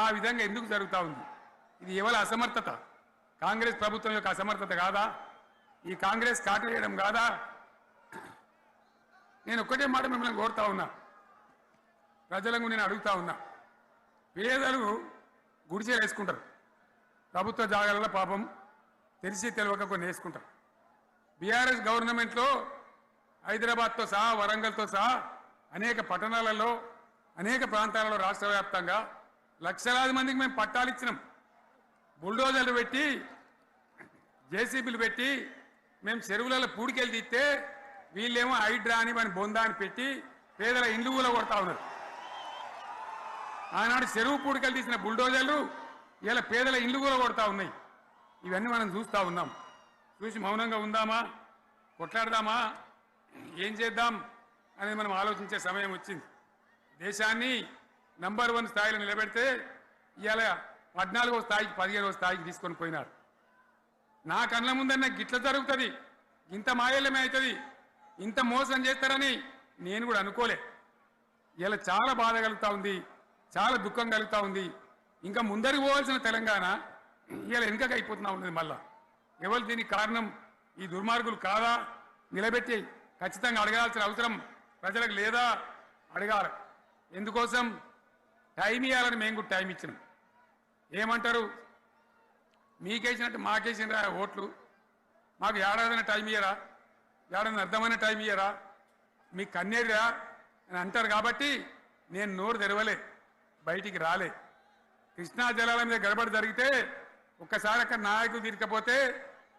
ఆ విధంగా ఎందుకు జరుగుతూ ఉంది? ఇది ఎవరి అసమర్థత? కాంగ్రెస్ ప్రభుత్వం యొక్క అసమర్థత కాదా? ఈ కాంగ్రెస్ కాటేయడం కాదా? నేను ఒక్కటే మాట మిమ్మల్ని కోరుతా ఉన్నా, ప్రజలకు నేను అడుగుతా ఉన్నా. పేదలు గుడిసెలు వేసుకుంటారు, ప్రభుత్వ జాగాలలో పాపం తెలిసి తెలియక కొన్ని వేసుకుంటారు. బీఆర్ఎస్ గవర్నమెంట్లో హైదరాబాద్తో సహా వరంగల్తో సహా అనేక పట్టణాలలో అనేక ప్రాంతాలలో రాష్ట్ర వ్యాప్తంగా లక్షలాది మందికి మేము పట్టాలు ఇచ్చినాం. బుల్డోజర్లు పెట్టి జేసీబీలు పెట్టి మేము చెరువులలో పూడికెళ్ళి తీస్తే వీళ్ళేమో హైడ్రా అని మన బొందా అని పెట్టి పేదల ఇండ్లు కూడా కొడతా ఉన్నారు. ఆనాడు చెరువు పూడికెళ్ళి తీసిన బుల్డోజర్లు ఇలా పేదల ఇండ్లు కూడా కొడతా ఉన్నాయి. ఇవన్నీ మనం చూస్తూ ఉన్నాం. చూసి మౌనంగా ఉందామా, కొట్లాడదామా, ఏం చేద్దాం అనేది మనం ఆలోచించే సమయం వచ్చింది. దేశాన్ని నంబర్ 1 స్థాయిలో నిలబెడితే ఇవాళ 14వ స్థాయికి 15వ స్థాయికి తీసుకొని పోయినారు. నా కళ్ళ ముందన్న గిట్ల జరుగుతుంది, ఇంత మాయల్యమే అవుతుంది, ఇంత మోసం చేస్తారని నేను కూడా అనుకోలే. ఇలా చాలా బాధ కలుగుతూ ఉంది, చాలా దుఃఖం కలుగుతూ ఉంది. ఇంకా ముందరికి పోవాల్సిన తెలంగాణ ఇలా వెనుకకి అయిపోతున్నా ఉన్నది. మళ్ళా ఎవరు దీనికి కారణం? ఈ దుర్మార్గులు కాదా? నిలబెట్టి ఖచ్చితంగా అడగాల్సిన అవసరం ప్రజలకు లేదా? అడగాలి. ఎందుకోసం? టైం ఇవ్వాలని మేము కూడా టైం ఇచ్చినాం. ఏమంటారు? మీకేసినట్టు మాకేసినరా ఓట్లు, మాకు ఏడాదైనా టైం ఇయ్యరా, ఏడాది అర్థమైన టైం ఇయ్యరా, మీకు కన్నేరురా అని అంటారు. కాబట్టి నేను నోరు తెరవలే, బయటికి రాలే. కృష్ణా జలాల మీద గడబడి జరిగితే ఒక్కసారి అక్కడ నాయకులు తీరకపోతే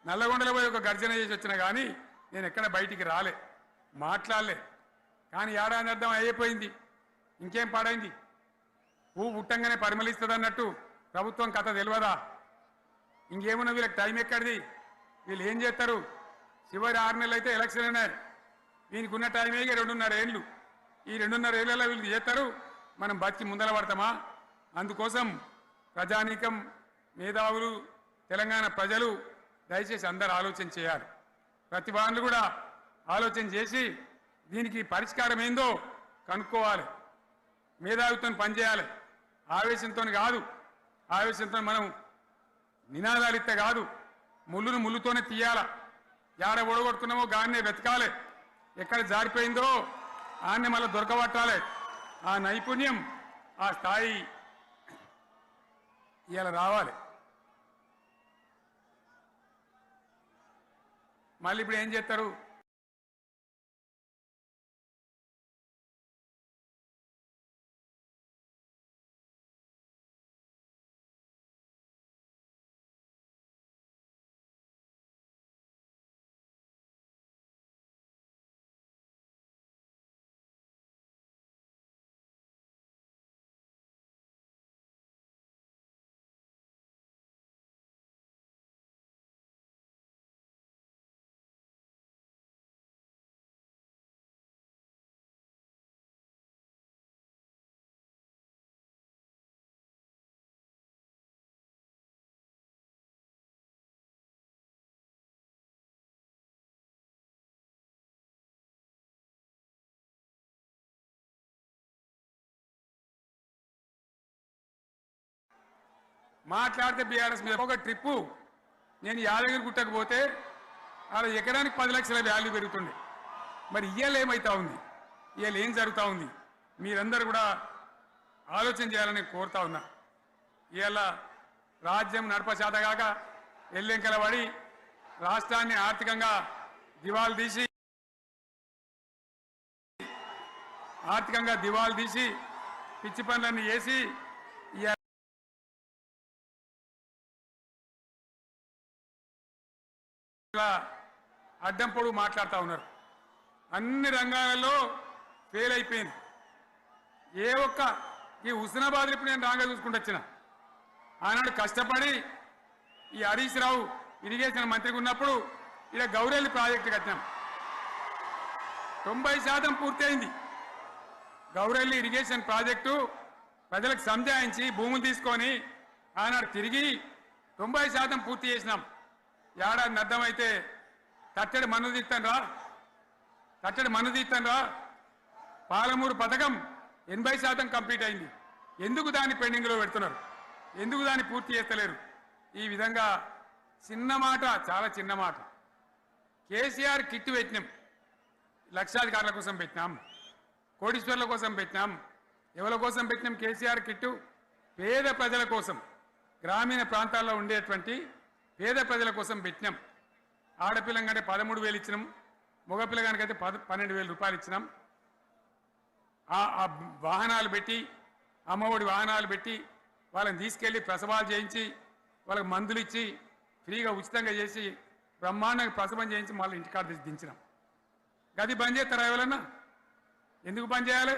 నల్లగొండలో పోయి ఒక గర్జన చేసి వచ్చినా కానీ నేను ఎక్కడ బయటికి రాలే, మాట్లాడలే. కానీ ఏడాది అర్థం అయిపోయింది, ఇంకేం పాడైంది? పువ్వు పుట్టంగానే పరిమళిస్తుంది అన్నట్టు ప్రభుత్వం కథ తెలియదా? ఇంకేమున్నా వీళ్ళకి టైం ఎక్కడిది? వీళ్ళు ఏం చేస్తారు? చివరి 6 నెలలు అయితే ఎలక్షన్ అయినాయి. వీనికి ఉన్న టైమే 2.5 ఏళ్ళు. ఈ 2.5 ఏళ్లలో వీళ్ళు చేస్తారు, మనం బతికి ముందర పడతామా? అందుకోసం ప్రజానీకం, మేధావులు, తెలంగాణ ప్రజలు దయచేసి అందరూ ఆలోచన చేయాలి. ప్రతి వాళ్ళు కూడా ఆలోచన చేసి దీనికి పరిష్కారం ఏందో కనుక్కోవాలి. మేధావితో పనిచేయాలి, ఆవేశంతో కాదు. ఆవేశంతో మనం నినాదాలు ఇస్తే కాదు, ముళ్ళును ముళ్ళుతోనే తీయాల. యాడ ఓడగొడుతున్నామో గాన్నే వెతకాలి, ఎక్కడ జారిపోయిందో ఆన్ని మళ్ళీ దొరకబట్టాలి. ఆ నైపుణ్యం ఆ స్థాయి ఇలా రావాలి. మళ్ళీ ఇప్పుడు ఏం చేస్తారు? మాట్లాడితే బీఆర్ఎస్ మీద ఒక ట్రిప్పు నేను యాదగిరి గుట్టకు పోతే అలా ఎకరానికి 10 లక్షల వాల్యూ పెరుగుతుంది. మరి ఇవాళ ఏమవుతా ఉంది? ఇవాళ ఏం జరుగుతూ ఉంది? మీరందరూ కూడా ఆలోచన చేయాలని కోరుతా ఉన్నా. ఇవాళ రాజ్యం నడపచేతగాక ఎల్లెంకల పడి రాష్ట్రాన్ని ఆర్థికంగా దివాలు తీసి పిచ్చి పనులన్నీ చేసి అడ్డం పొడుగు మాట్లాడుతూ ఉన్నారు. అన్ని రంగాలలో ఫెయిల్ అయిపోయింది. ఏ ఒక్క ఈ హుస్నాబాద్ ఇప్పుడు నేను రాగా చూసుకుంటూ వచ్చిన ఆనాడు కష్టపడి ఈ హరీష్ రావు ఇరిగేషన్ మంత్రిగా ఉన్నప్పుడు ఇక్కడ గౌరెల్లి ప్రాజెక్టు కట్టినాం. 90% పూర్తయింది. గౌరెల్లి ఇరిగేషన్ ప్రాజెక్టు ప్రజలకు సంజాయించి భూములు తీసుకొని ఆనాడు తిరిగి 90% పూర్తి చేసినాం. ఏడాది అర్థమైతే తట్టడి మన్ను తీస్తాను రా. పాలమూరు పథకం 80% కంప్లీట్ అయింది. ఎందుకు దాన్ని పెండింగ్లో పెడుతున్నారు? ఎందుకు దాన్ని పూర్తి చేస్తలేరు? ఈ విధంగా చిన్న మాట, చాలా చిన్న మాట. కేసీఆర్ కిట్ పెట్టినాం, లక్షాధికారుల కోసం పెట్టినాం, కోటీశ్వర్ల కోసం పెట్టినాం. ఎవరి కోసం పెట్టినాం కేసీఆర్ కిట్టు? పేద ప్రజల కోసం, గ్రామీణ ప్రాంతాల్లో ఉండేటువంటి పేద ప్రజల కోసం పెట్టినాం. ఆడపిల్లంటే 13,000 ఇచ్చినాం, మగపిల్లగానికైతే 12,000 రూపాయలు ఇచ్చినాం. ఆ వాహనాలు పెట్టి, అమ్మఒడి వాహనాలు పెట్టి వాళ్ళని తీసుకెళ్ళి ప్రసవాలు చేయించి వాళ్ళకి మందులు ఇచ్చి ఫ్రీగా ఉచితంగా చేసి బ్రహ్మాండంగా ప్రసవం చేయించి మళ్ళీ ఇంటికాడ దించినాం. గది బంద్ చేస్తారా ఎవరన్నా? ఎందుకు బంద్ చేయాలి?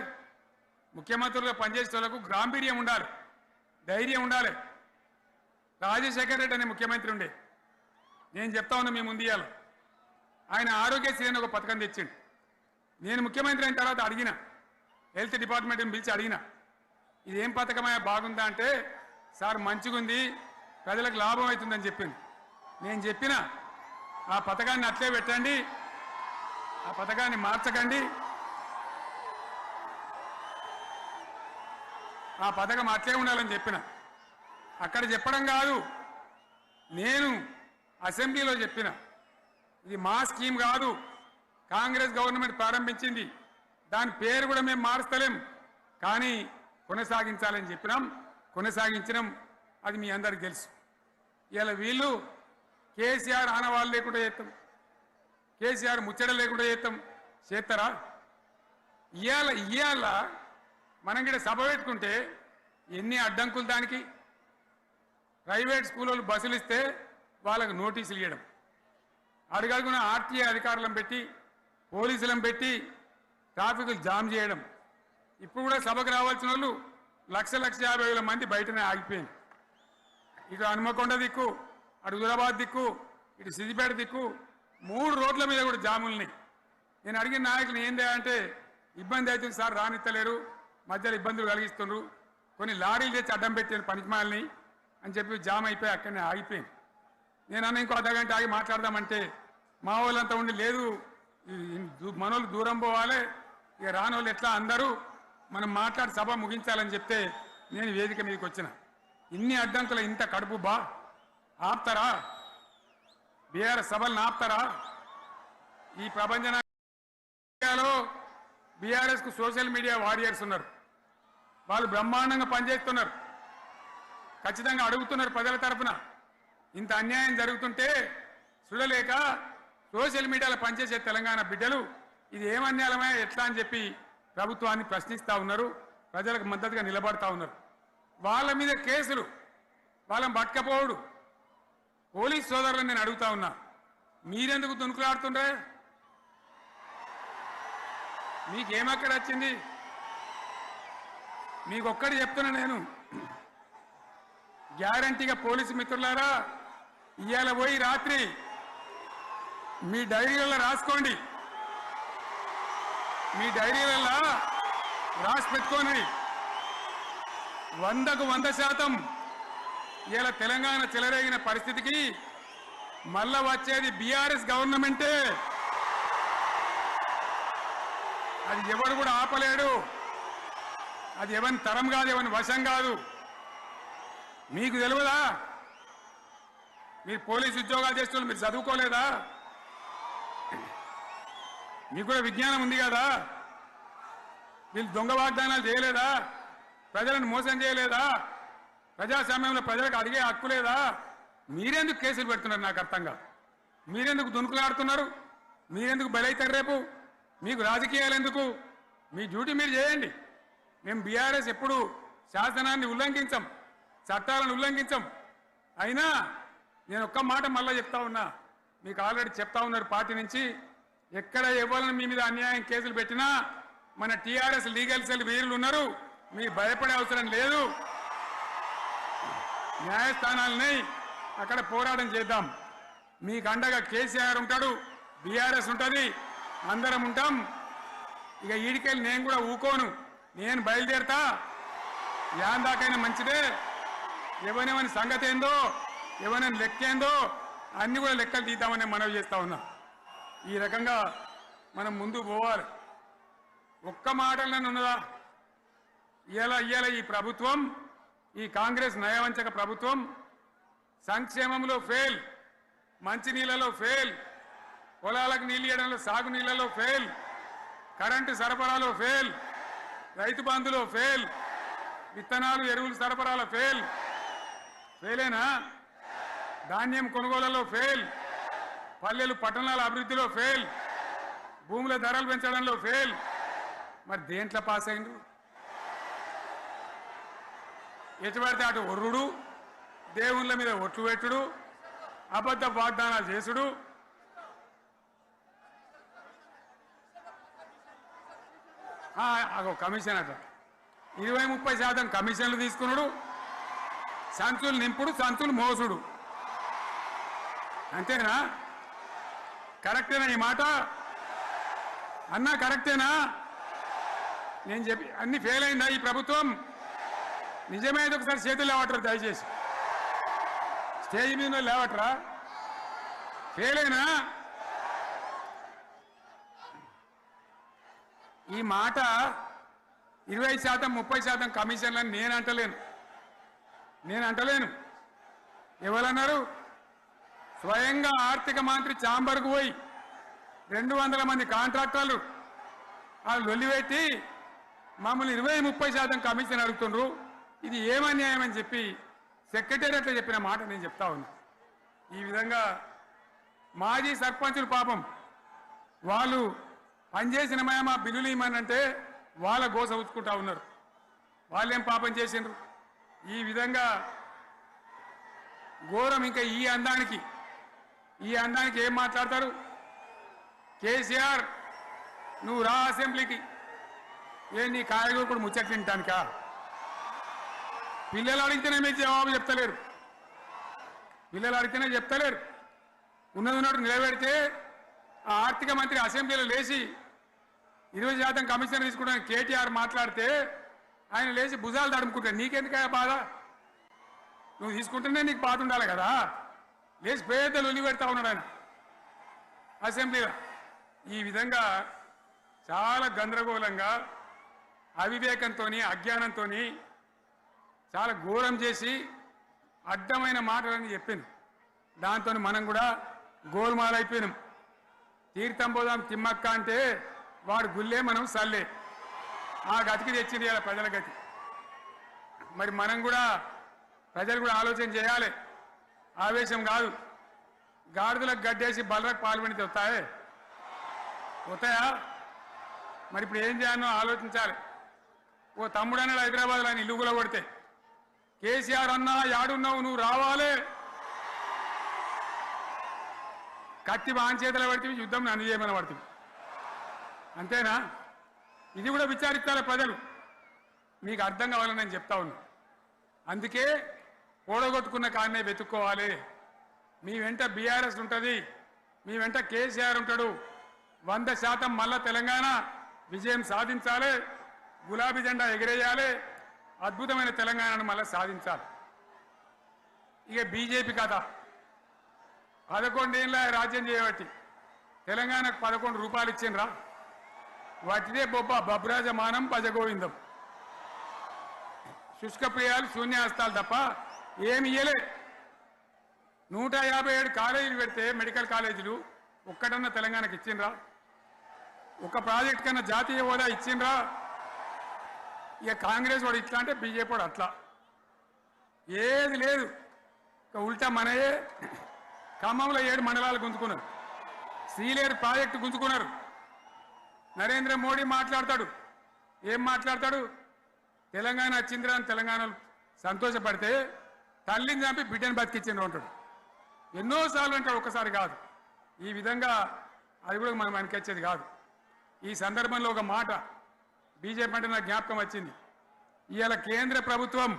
ముఖ్యమంత్రులుగా పనిచేసే వాళ్ళకు గాంభీర్యం ఉండాలి, ధైర్యం ఉండాలి. రాజశేఖర రెడ్డి అనే ముఖ్యమంత్రి ఉండే, నేను చెప్తా ఉన్నా మీ ముందు ఇయ్యాల. ఆయన ఆరోగ్యశ్రీ అని ఒక పథకం తెచ్చిండు. నేను ముఖ్యమంత్రి అయిన తర్వాత అడిగిన, హెల్త్ డిపార్ట్మెంట్ని పిలిచి అడిగిన, ఇదేం పథకమయ్యా బాగుందా అంటే, సార్ మంచిగుంది, ప్రజలకు లాభం అవుతుందని చెప్పింది. నేను చెప్పిన ఆ పథకాన్ని అట్లే పెట్టండి, ఆ పథకాన్ని మార్చకండి, ఆ పథకం అట్లే ఉండాలని చెప్పిన. అక్కడ చెప్పడం కాదు, నేను అసెంబ్లీలో చెప్పిన, ఇది మా స్కీమ్ కాదు, కాంగ్రెస్ గవర్నమెంట్ ప్రారంభించింది, దాని పేరు కూడా మేము మారుస్తలేం, కానీ కొనసాగించాలని చెప్పినాం, కొనసాగించినాం. అది మీ అందరికి తెలుసు. ఇలా వీళ్ళు కేసీఆర్ ఆనవాళ్ళు లేకుండా చేస్తాం, కేసీఆర్ ముచ్చట లేకుండా చేస్తారా? ఇవాళ మనం కూడా సభ పెట్టుకుంటే ఎన్ని అడ్డంకులు దానికి. ప్రైవేట్ స్కూళ్ళు బస్సులు ఇస్తే వాళ్ళకు నోటీసులు ఇవ్వడం, అడుగడుగున ఆర్టీఏ అధికారులను పెట్టి పోలీసులను పెట్టి ట్రాఫిక్లు జామ్ చేయడం. ఇప్పుడు కూడా సభకు రావాల్సిన వాళ్ళు 1,50,000 మంది బయటనే ఆగిపోయింది. ఇటు హనుమకొండ దిక్కు, అటు హుజరాబాద్ దిక్కు, ఇటు సిద్దిపేట దిక్కు 3 రోడ్ల మీద కూడా జాముల్ని. నేను అడిగిన నాయకులు ఏందే అంటే, ఇబ్బంది అవుతుంది సార్, రానిత్తలేరు, మధ్యలో ఇబ్బందులు కలిగిస్తున్నారు, కొన్ని లారీలు తెచ్చి అడ్డం పెట్టాను పనికిమాలని అని చెప్పి జామ్ అయిపోయి అక్కడనే ఆగిపోయింది. నేను అన్న ఇంకో అర్ధగంట ఆగి మాట్లాడదామంటే మా వాళ్ళంతా ఉండి, లేదు మనోళ్ళు దూరం పోవాలి, ఇక రానోళ్ళు ఎట్లా అందరూ మనం మాట్లాడి సభ ముగించాలని చెప్తే నేను వేదిక మీదకి వచ్చిన. ఇన్ని అడ్డంకులు, ఇంత కడుపు ఆపుతారా? బీఆర్ఎస్ సభలను ఆపుతారా? ఈ ప్రపంచ ఇండియాలో బీఆర్ఎస్ కు సోషల్ మీడియా వారియర్స్ ఉన్నారు. వాళ్ళు బ్రహ్మాండంగా పనిచేస్తున్నారు. ఖచ్చితంగా అడుగుతున్నారు ప్రజల తరఫున. ఇంత అన్యాయం జరుగుతుంటే చూడలేక సోషల్ మీడియాలో పనిచేసే తెలంగాణ బిడ్డలు ఇది ఏమన్యాయమే ఎట్లా అని చెప్పి ప్రభుత్వాన్ని ప్రశ్నిస్తూ ఉన్నారు. ప్రజలకు మద్దతుగా నిలబడతా ఉన్నారు. వాళ్ళ మీద కేసులు, వాళ్ళని పట్టుకపోవడు. పోలీస్ సోదరులను నేను అడుగుతా ఉన్నా, మీరెందుకు దునుకులాడుతుండ్రే? మీకేమక్కడ వచ్చింది? మీకు ఒక్కటి చెప్తున్నా నేను, గ్యారంటీగా పోలీసు మిత్రులారా, ఇవాళ పోయి రాత్రి మీ డైరీలలో రాసుకోండి. మీ డైరీలలో రాసి పెట్టుకోండి. 100కు 100% ఇలా తెలంగాణ చెలరేగిన పరిస్థితికి మళ్ళా వచ్చేది బీఆర్ఎస్ గవర్నమెంటే. అది ఎవరు కూడా ఆపలేడు. అది ఎవరి తరం కాదు, ఎవరి వశం కాదు. మీకు తెలియదా? మీరు పోలీసు ఉద్యోగాలు చేస్తున్నారు, మీరు చదువుకోలేదా? మీకు కూడా విజ్ఞానం ఉంది కదా? వీళ్ళు దొంగ వాగ్దానాలు చేయలేదా? ప్రజలను మోసం చేయలేదా? ప్రజాస్వామ్యంలో ప్రజలకు అడిగే హక్కు లేదా? మీరెందుకు కేసులు పెడుతున్నారు? నాకు అర్థం కాదు. మీరెందుకు దునుకులాడుతున్నారు? మీరెందుకు బలైతారు? రేపు మీకు రాజకీయాలు ఎందుకు? మీ డ్యూటీ మీరు చేయండి. మేము బీఆర్ఎస్ ఎప్పుడు శాసనాన్ని ఉల్లంఘించాం, చట్టాలను ఉల్లంఘించాం. అయినా నేను ఒక్క మాట మళ్ళీ చెప్తా ఉన్నా, మీకు ఆల్రెడీ చెప్తా ఉన్నారు పార్టీ నుంచి, ఎక్కడ ఎవరిని మీ మీద అన్యాయం కేసులు పెట్టినా మన టీఆర్ఎస్ లీగల్ సెల్ వీరులు ఉన్నారు. మీరు భయపడే అవసరం లేదు. న్యాయస్థానాలని అక్కడ పోరాటం చేద్దాం. మీకు అండగా కేసీఆర్ ఉంటాడు, బీఆర్ఎస్ ఉంటుంది, అందరం ఉంటాం. ఇక ఈడికెళ్ళి నేను కూడా ఊకోను. నేను బయలుదేరతా. యాన్ దాకైనా మంచిదే. ఎవరెవరి సంగతి ఏందో, ఎవరైనా లెక్కేందో అన్ని కూడా లెక్కలు తీద్దామని మనవి చేస్తా ఉన్నా. ఈ రకంగా మనం ముందు పోవాలి. ఒక్క మాటలను ఉన్నదా? ఇవాళ ఈ ప్రభుత్వం, ఈ కాంగ్రెస్ నయవంచక ప్రభుత్వం సంక్షేమంలో ఫెయిల్, మంచినీళ్ళలో ఫెయిల్, పొలాలకు నీళ్ళు ఇవ్వడంలో, సాగునీళ్లలో ఫెయిల్, కరెంటు సరఫరాలో ఫెయిల్, రైతు బంధులో ఫెయిల్, విత్తనాలు ఎరువులు సరఫరాలో ఫెయిలేనా? ధాన్యం కొనుగోలులో ఫెయిల్, పల్లెలు పట్టణాల అభివృద్ధిలో ఫెయిల్, భూముల ధరలు పెంచడంలో ఫెయిల్. మరి దేంట్లో పాస్ అయిండు? ఎటుపడితే అటు ఒర్రుడు, దేవుళ్ళ మీద ఒట్లు పెట్టుడు, అబద్ధ వాగ్దానాలు చేసుడు. కమిషన్ అట 20-30% కమిషన్లు తీసుకున్నాడు, సంచులు నింపుడు, సంచులు మోసుడు. అంతేనా? కరెక్టేనా ఈ మాట? అన్నా కరెక్టేనా? నేను చెప్పి అన్ని ఫెయిల్ అయిందా ఈ ప్రభుత్వం? నిజమైతే ఒకసారి చేతులు లేవటరు దయచేసి. స్టేజ్ మీద లేవటరా? ఫెయిల్ అయినా? ఈ మాట 20% 30% కమిషన్లని నేను అంటలేను. ఎవరన్నారు? స్వయంగా ఆర్థిక మంత్రి ఛాంబర్కు పోయి 200 మంది కాంట్రాక్టర్లు వాళ్ళు లొల్లిపెట్టి మమ్మల్ని 20-30% కమిషన్ అడుగుతుండ్రు, ఇది ఏమన్యాయం అని చెప్పి సెక్రటేరియట్లో చెప్పిన మాట నేను చెప్తా ఉన్నా. ఈ విధంగా మాజీ సర్పంచులు పాపం వాళ్ళు పనిచేసిన మా బిల్లులు ఇవ్వమనంటే వాళ్ళ గోస ఉచ్చుకుంటా ఉన్నారు. వాళ్ళేం పాపం చేసిండ్రు? ఈ విధంగా ఘోరం. ఇంకా ఈ అందానికి ఏం మాట్లాడతారు? కేసీఆర్ నువ్వు రా అసెంబ్లీకి, నీ కాయగూరు కూడా ముచ్చట తింటానికా? పిల్లలు అడిగితేనే మీరు జవాబు చెప్తలేరు. ఉన్నది ఉన్నట్టు నిలబెడితే ఆ ఆర్థిక మంత్రి అసెంబ్లీలో లేచి 20% కమిషన్ తీసుకుంటాను కేటీఆర్ మాట్లాడితే ఆయన లేచి భుజాలు తడుముకుంటాడు. నీకెందుకయ్యా బాధ? నువ్వు తీసుకుంటేనే నీకు బాధ ఉండాలి కదా. లేచి పేదలు ఉల్లి పెడతా ఉన్నాడు ఆయన అసెంబ్లీలో. ఈ విధంగా చాలా గందరగోళంగా, అవివేకంతో, అజ్ఞానంతో చాలా ఘోరం చేసి అడ్డమైన మాటలని చెప్పింది. దాంతో మనం కూడా గోల్మాల్ అయిపోయినాం. తీర్థం పోదాం తిమ్మక్క అంటే వాడు గుల్లే మనం సల్లే ఆ గతికి తెచ్చింది ఇలా ప్రజల గతి. మరి మనం కూడా ప్రజలు కూడా ఆలోచన చేయాలి. ఆవేశం కాదు. గాడిదలకు గడ్డేసి బలరకు పాల్పడితే వస్తాయా? మరి ఇప్పుడు ఏం చేయాలో ఆలోచించాలి. ఓ తమ్ముడు అన్నాడు హైదరాబాద్లో ఆయన ఇల్లు కూడా కొడితే, కేసీఆర్ అన్నా యాడున్నావు నువ్వు రావాలి, కత్తి వాంచేతలు పడితే యుద్ధం నన్ను చేయమని పడుతుంది. అంతేనా? ఇది కూడా విచారిస్తారు ప్రజలు. మీకు అర్థం కావాలని నేను చెప్తా ఉన్నా. అందుకే ఓడగొట్టుకున్న కాన్నే వెతుక్కోవాలి. మీ వెంట బీఆర్ఎస్ ఉంటుంది, మీ వెంట కేసీఆర్ ఉంటాడు. 100% మళ్ళా తెలంగాణ విజయం సాధించాలి, గులాబీ జెండా ఎగిరేయాలి, అద్భుతమైన తెలంగాణను మళ్ళీ సాధించాలి. ఇక బీజేపీ కథ 11 ఏళ్ళ రాజ్యం చేయబట్టి తెలంగాణకు 11 రూపాయలు ఇచ్చిండ్రా? వాటిదే బొబ్బ బబ్రాజమానం భజగోవిందం, శుష్క ప్రియాలు శూన్యాస్తాలు తప్ప ఏమి ఇయ్యలే. 157 కాలేజీలు పెడితే మెడికల్ కాలేజీలు ఒక్కటన్నా తెలంగాణకు ఇచ్చిండ్రా? ఒక ప్రాజెక్ట్ కన్నా జాతీయ హోదా ఇచ్చిండ్రా? ఇక కాంగ్రెస్ వాడు ఇట్లా అంటే బీజేపీ వాడు అట్లా, ఏది లేదు. ఇక ఉల్టా మనయే ఖమ్మంలో 7 మండలాలు గుంజుకున్నారు, సీలేరు ప్రాజెక్టు గుంజుకున్నారు. నరేంద్ర మోడీ మాట్లాడతాడు, ఏం మాట్లాడతాడు? తెలంగాణ వచ్చిందిరా అని తెలంగాణలో సంతోషపడితే తల్లిని చంపి బిడ్డను బతికిచ్చిండ్రు అంటాడు. ఎన్నోసార్లు అంటాడు, ఒక్కసారి కాదు. ఈ విధంగా అది కూడా మనం వెనకొచ్చేది కాదు. ఈ సందర్భంలో ఒక మాట బీజేపీ అంటే నాకు జ్ఞాపకం వచ్చింది. ఇవాళ కేంద్ర ప్రభుత్వం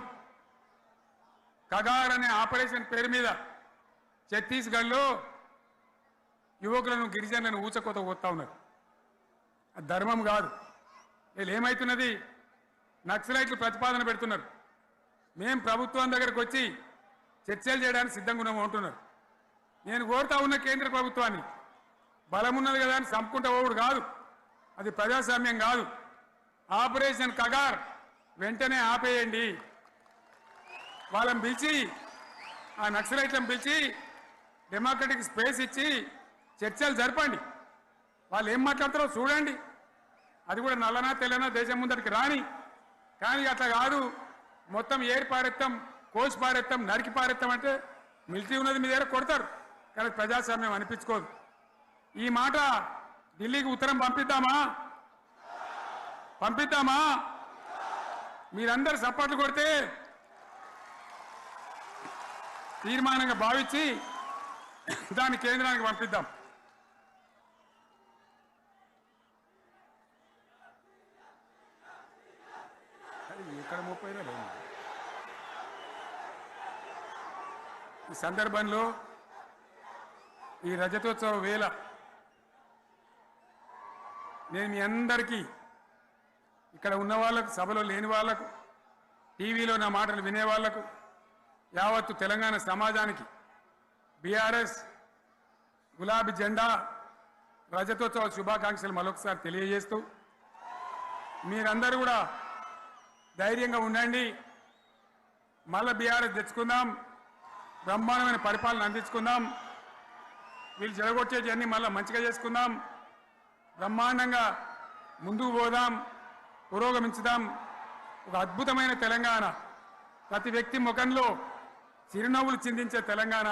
కగార్ అనే ఆపరేషన్ పేరు మీద ఛత్తీస్గఢ్లో యువకులను గిరిజనులను ఊచకోత పోతా ఉన్నారు. అది ధర్మం కాదు. వీళ్ళు ఏమవుతున్నది? నక్సలైట్లు ప్రతిపాదన పెడుతున్నారు, మేం ప్రభుత్వం దగ్గరకు వచ్చి చర్చలు చేయడానికి సిద్ధంగా ఉన్నాము అంటున్నారు. నేను కోరుతా ఉన్న కేంద్ర ప్రభుత్వాన్ని, బలమున్నది కదా అని చంపుకుంటా పోవుడు కాదు, అది ప్రజాస్వామ్యం కాదు. ఆపరేషన్ కగార్ వెంటనే ఆపేయండి. వాళ్ళని పిలిచి, ఆ నక్సలైట్లను పిలిచి డెమోక్రటిక్ స్పేస్ ఇచ్చి చర్చలు జరపండి. వాళ్ళు ఏం మాట్లాడతారో చూడండి. అది కూడా నల్లనా తెల్లనా దేశం ముందరికి రాని. కానీ అట్లా కాదు, మొత్తం ఏరి పారెత్తాం, కోసి పారెత్తాం, నరికి పారెత్తాం అంటే మిలిటరీ ఉన్నది మీ దగ్గర కొడతారు. కానీ ప్రజాస్వామ్యం అనిపించుకోదు. ఈ మాట ఢిల్లీకి ఉత్తరం పంపిద్దామా? మీరందరూ సపోర్ట్లు కొడితే తీర్మానంగా భావించి దాన్ని కేంద్రానికి పంపిద్దాం. ఇక్కడ 30 ఈ సందర్భంలో ఈ రజతోత్సవ వేళ నేను మీ అందరికీ, ఇక్కడ ఉన్న వాళ్ళకు, సభలో లేని వాళ్లకు, టీవీలో నా మాటలు వినే వాళ్లకు, యావత్తు తెలంగాణ సమాజానికి బీఆర్ఎస్ గులాబీ జెండా రజతోత్సవ శుభాకాంక్షలు మరొకసారి తెలియజేస్తూ, మీరందరూ కూడా ధైర్యంగా ఉండండి. మళ్ళీ బీఆర్ఎస్ తెచ్చుకుందాం, బ్రహ్మాండమైన పరిపాలన అందించుకుందాం. వీళ్ళు జరగొచ్చేటివన్నీ మళ్ళీ మంచిగా చేసుకుందాం, బ్రహ్మాండంగా ముందుకు పోదాం, పురోగమించుదాం. ఒక అద్భుతమైన తెలంగాణ, ప్రతి వ్యక్తి ముఖంలో చిరునవ్వులు చిందించే తెలంగాణ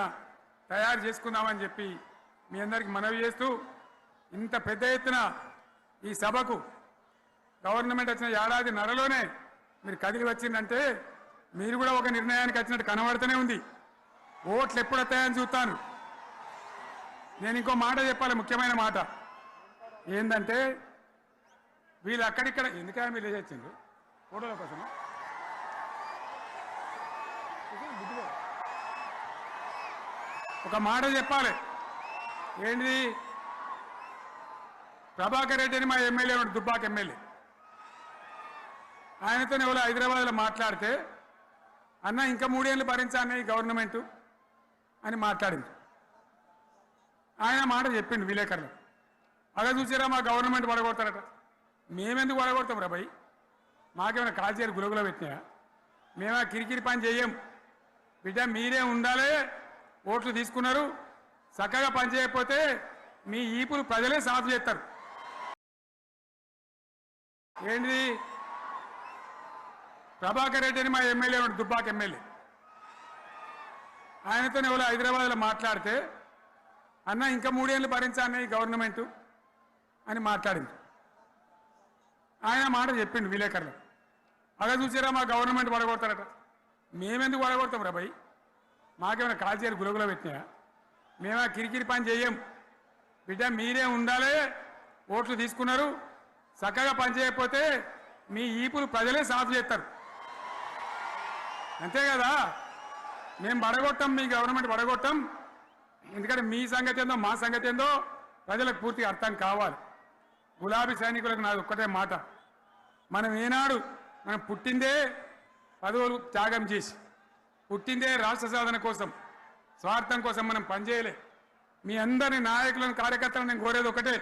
తయారు చేసుకుందామని చెప్పి మీ అందరికీ మనవి చేస్తూ, ఇంత పెద్ద ఎత్తున ఈ సభకు గవర్నమెంట్ వచ్చిన ఏడాది నరలోనే మీరు కదిలి వచ్చిందంటే మీరు కూడా ఒక నిర్ణయానికి వచ్చినట్టు కనబడుతూనే ఉంది. ఓట్లు ఎప్పుడు వస్తాయని చూస్తాను. నేను ఇంకో మాట చెప్పాలి, ముఖ్యమైన మాట ఏంటంటే, వీళ్ళు అక్కడిక్కడ ఎందుకైనా మీరు లేచొచ్చిండ్రు ఫోటోల కోసం. ఒక మాట చెప్పాలి, ఏంటిది? ప్రభాకర్ రెడ్డి అని మా ఎమ్మెల్యే ఉన్నాడు, దుబ్బాక ఎమ్మెల్యే. ఆయనతో ఎవరో హైదరాబాద్లో మాట్లాడితే, అన్న ఇంకా 3 ఏళ్ళు భరించాలని ఈ గవర్నమెంట్ అని మాట్లాడింది. ఆయన మాట చెప్పిండు విలేకరులు. అలా చూసారా మా గవర్నమెంట్ పడగొడతారట. మేమెందుకు పడగొడతాం రా భయ్? మాకేమైనా కాల్చేరు గురుగులో పెట్టినా? మేమా కిరికిరి పని చెయ్యం. బిడ్డ మీరే ఉండాలి, ఓట్లు తీసుకున్నారు, చక్కగా పని చేయకపోతే మీ ఈపులు ప్రజలే సాఫ్ చేస్తారు. ఏంటి ప్రభాకర్ రెడ్డి అని మా ఎమ్మెల్యే దుబ్బాక ఎమ్మెల్యే ఆయనతో ఎవరో హైదరాబాద్లో మాట్లాడితే అన్న ఇంకా 3 ఏళ్ళు భరించాలన్న ఈ గవర్నమెంట్ అని మాట్లాడింది. ఆయన మాట చెప్పిండు విలేకరులు. అలా చూసారా మా గవర్నమెంట్ పడగొడతారట. మేమెందుకు పడగొడతాం రా భయ్? మాకేమైనా కాల్చేరు గులగుల పెట్టినా? మేమా కిరికిరి పని చెయ్యం బిడ్డ. మీరే ఉండాలి. ఓట్లు తీసుకున్నారు, చక్కగా పని చేయకపోతే మీ ఈపులు ప్రజలే సాఫ్ చేస్తారు. అంతే కదా? మేము పడగొట్టాం, మీ గవర్నమెంట్ పడగొట్టాం. ఎందుకంటే మీ సంగతి ఏందో మా సంగతి ఏందో ప్రజలకు పూర్తిగా అర్థం కావాలి. గులాబీ సైనికులకు నాది ఒక్కటే మాట, మనం ఏనాడు మనం పుట్టిందే పదవులు త్యాగం చేసి, పుట్టిందే రాష్ట్ర సాధన కోసం, స్వార్థం కోసం మనం పనిచేయలే. మీ అందరి నాయకులను కార్యకర్తలను నేను కోరేది ఒకటే,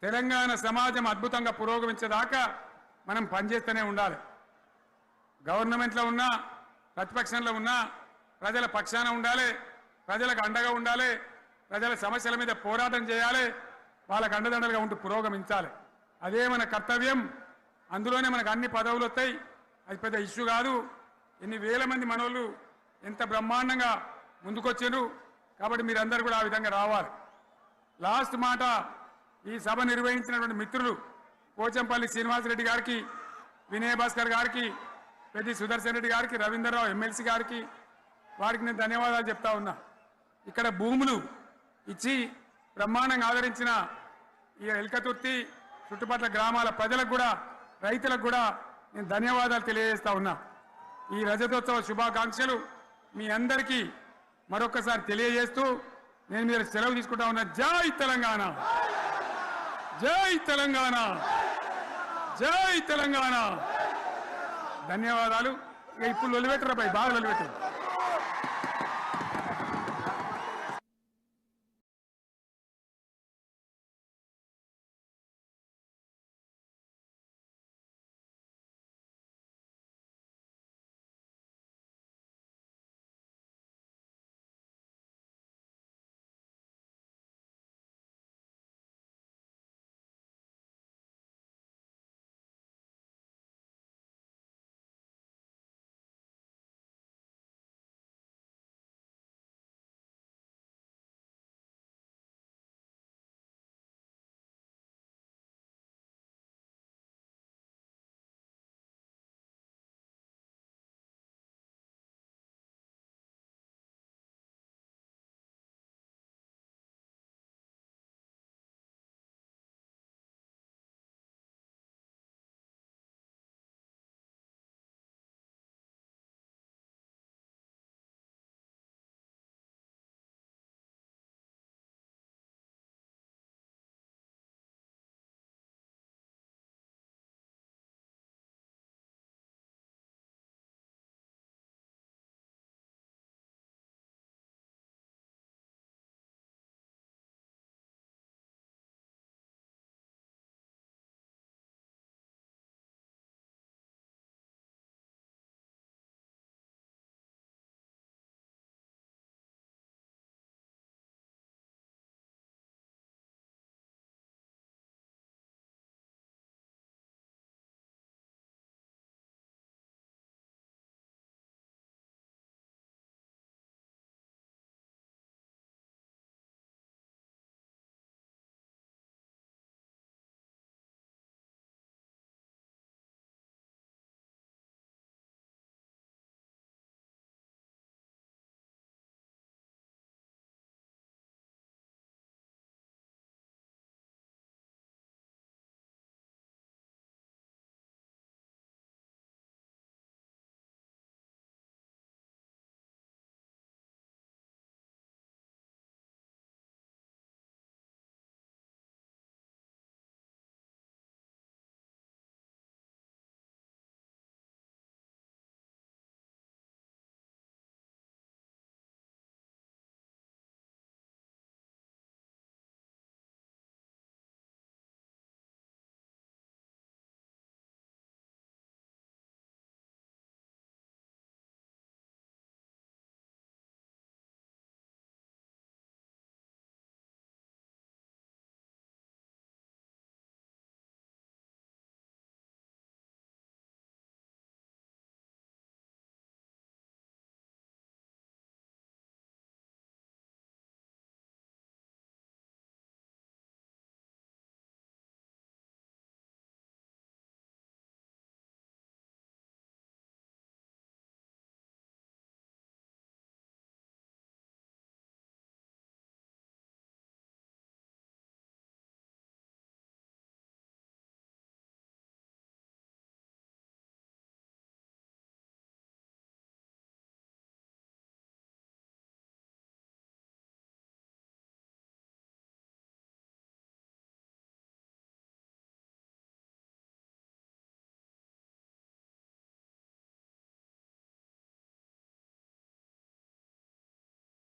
తెలంగాణ సమాజం అద్భుతంగా పురోగమించేదాకా మనం పనిచేస్తూనే ఉండాలి. గవర్నమెంట్లో ఉన్నా ప్రతిపక్షంలో ఉన్నా ప్రజల పక్షాన ఉండాలి, ప్రజలకు అండగా ఉండాలి, ప్రజల సమస్యల మీద పోరాటం చేయాలి, వాళ్ళకు అండదండలుగా ఉంటూ పురోగమించాలి. అదే మన కర్తవ్యం. అందులోనే మనకు అన్ని పదవులు వస్తాయి. అది పెద్ద ఇష్యూ కాదు. ఎన్ని వేల మంది మనోళ్ళు ఎంత బ్రహ్మాండంగా ముందుకొచ్చారు. కాబట్టి మీరందరూ కూడా ఆ విధంగా రావాలి. లాస్ట్ మాట, ఈ సభ నిర్వహించినటువంటి మిత్రులు పోచంపల్లి శ్రీనివాసరెడ్డి గారికి, వినయ్ భాస్కర్ గారికి, పెద్ది సుదర్శన్ రెడ్డి గారికి, రవీంద్రరావు ఎమ్మెల్సీ గారికి, వారికి నేను ధన్యవాదాలు చెప్తా ఉన్నా. ఇక్కడ భూములు ఇచ్చి బ్రహ్మాండంగా ఆదరించిన ఈ ఎల్కతుర్తి చుట్టుపక్కల గ్రామాల ప్రజలకు కూడా, రైతులకు కూడా నేను ధన్యవాదాలు తెలియజేస్తా ఉన్నా. ఈ రజతోత్సవ శుభాకాంక్షలు మీ అందరికీ మరొకసారి తెలియజేస్తూ నేను మీరు సెలవు తీసుకుంటా ఉన్నా. జై తెలంగాణ, జై తెలంగాణ, జై తెలంగాణ. ధన్యవాదాలు. ఇక ఇప్పుడు లొలిపెట్టరా పై బాగా లొలిపెట్టారు.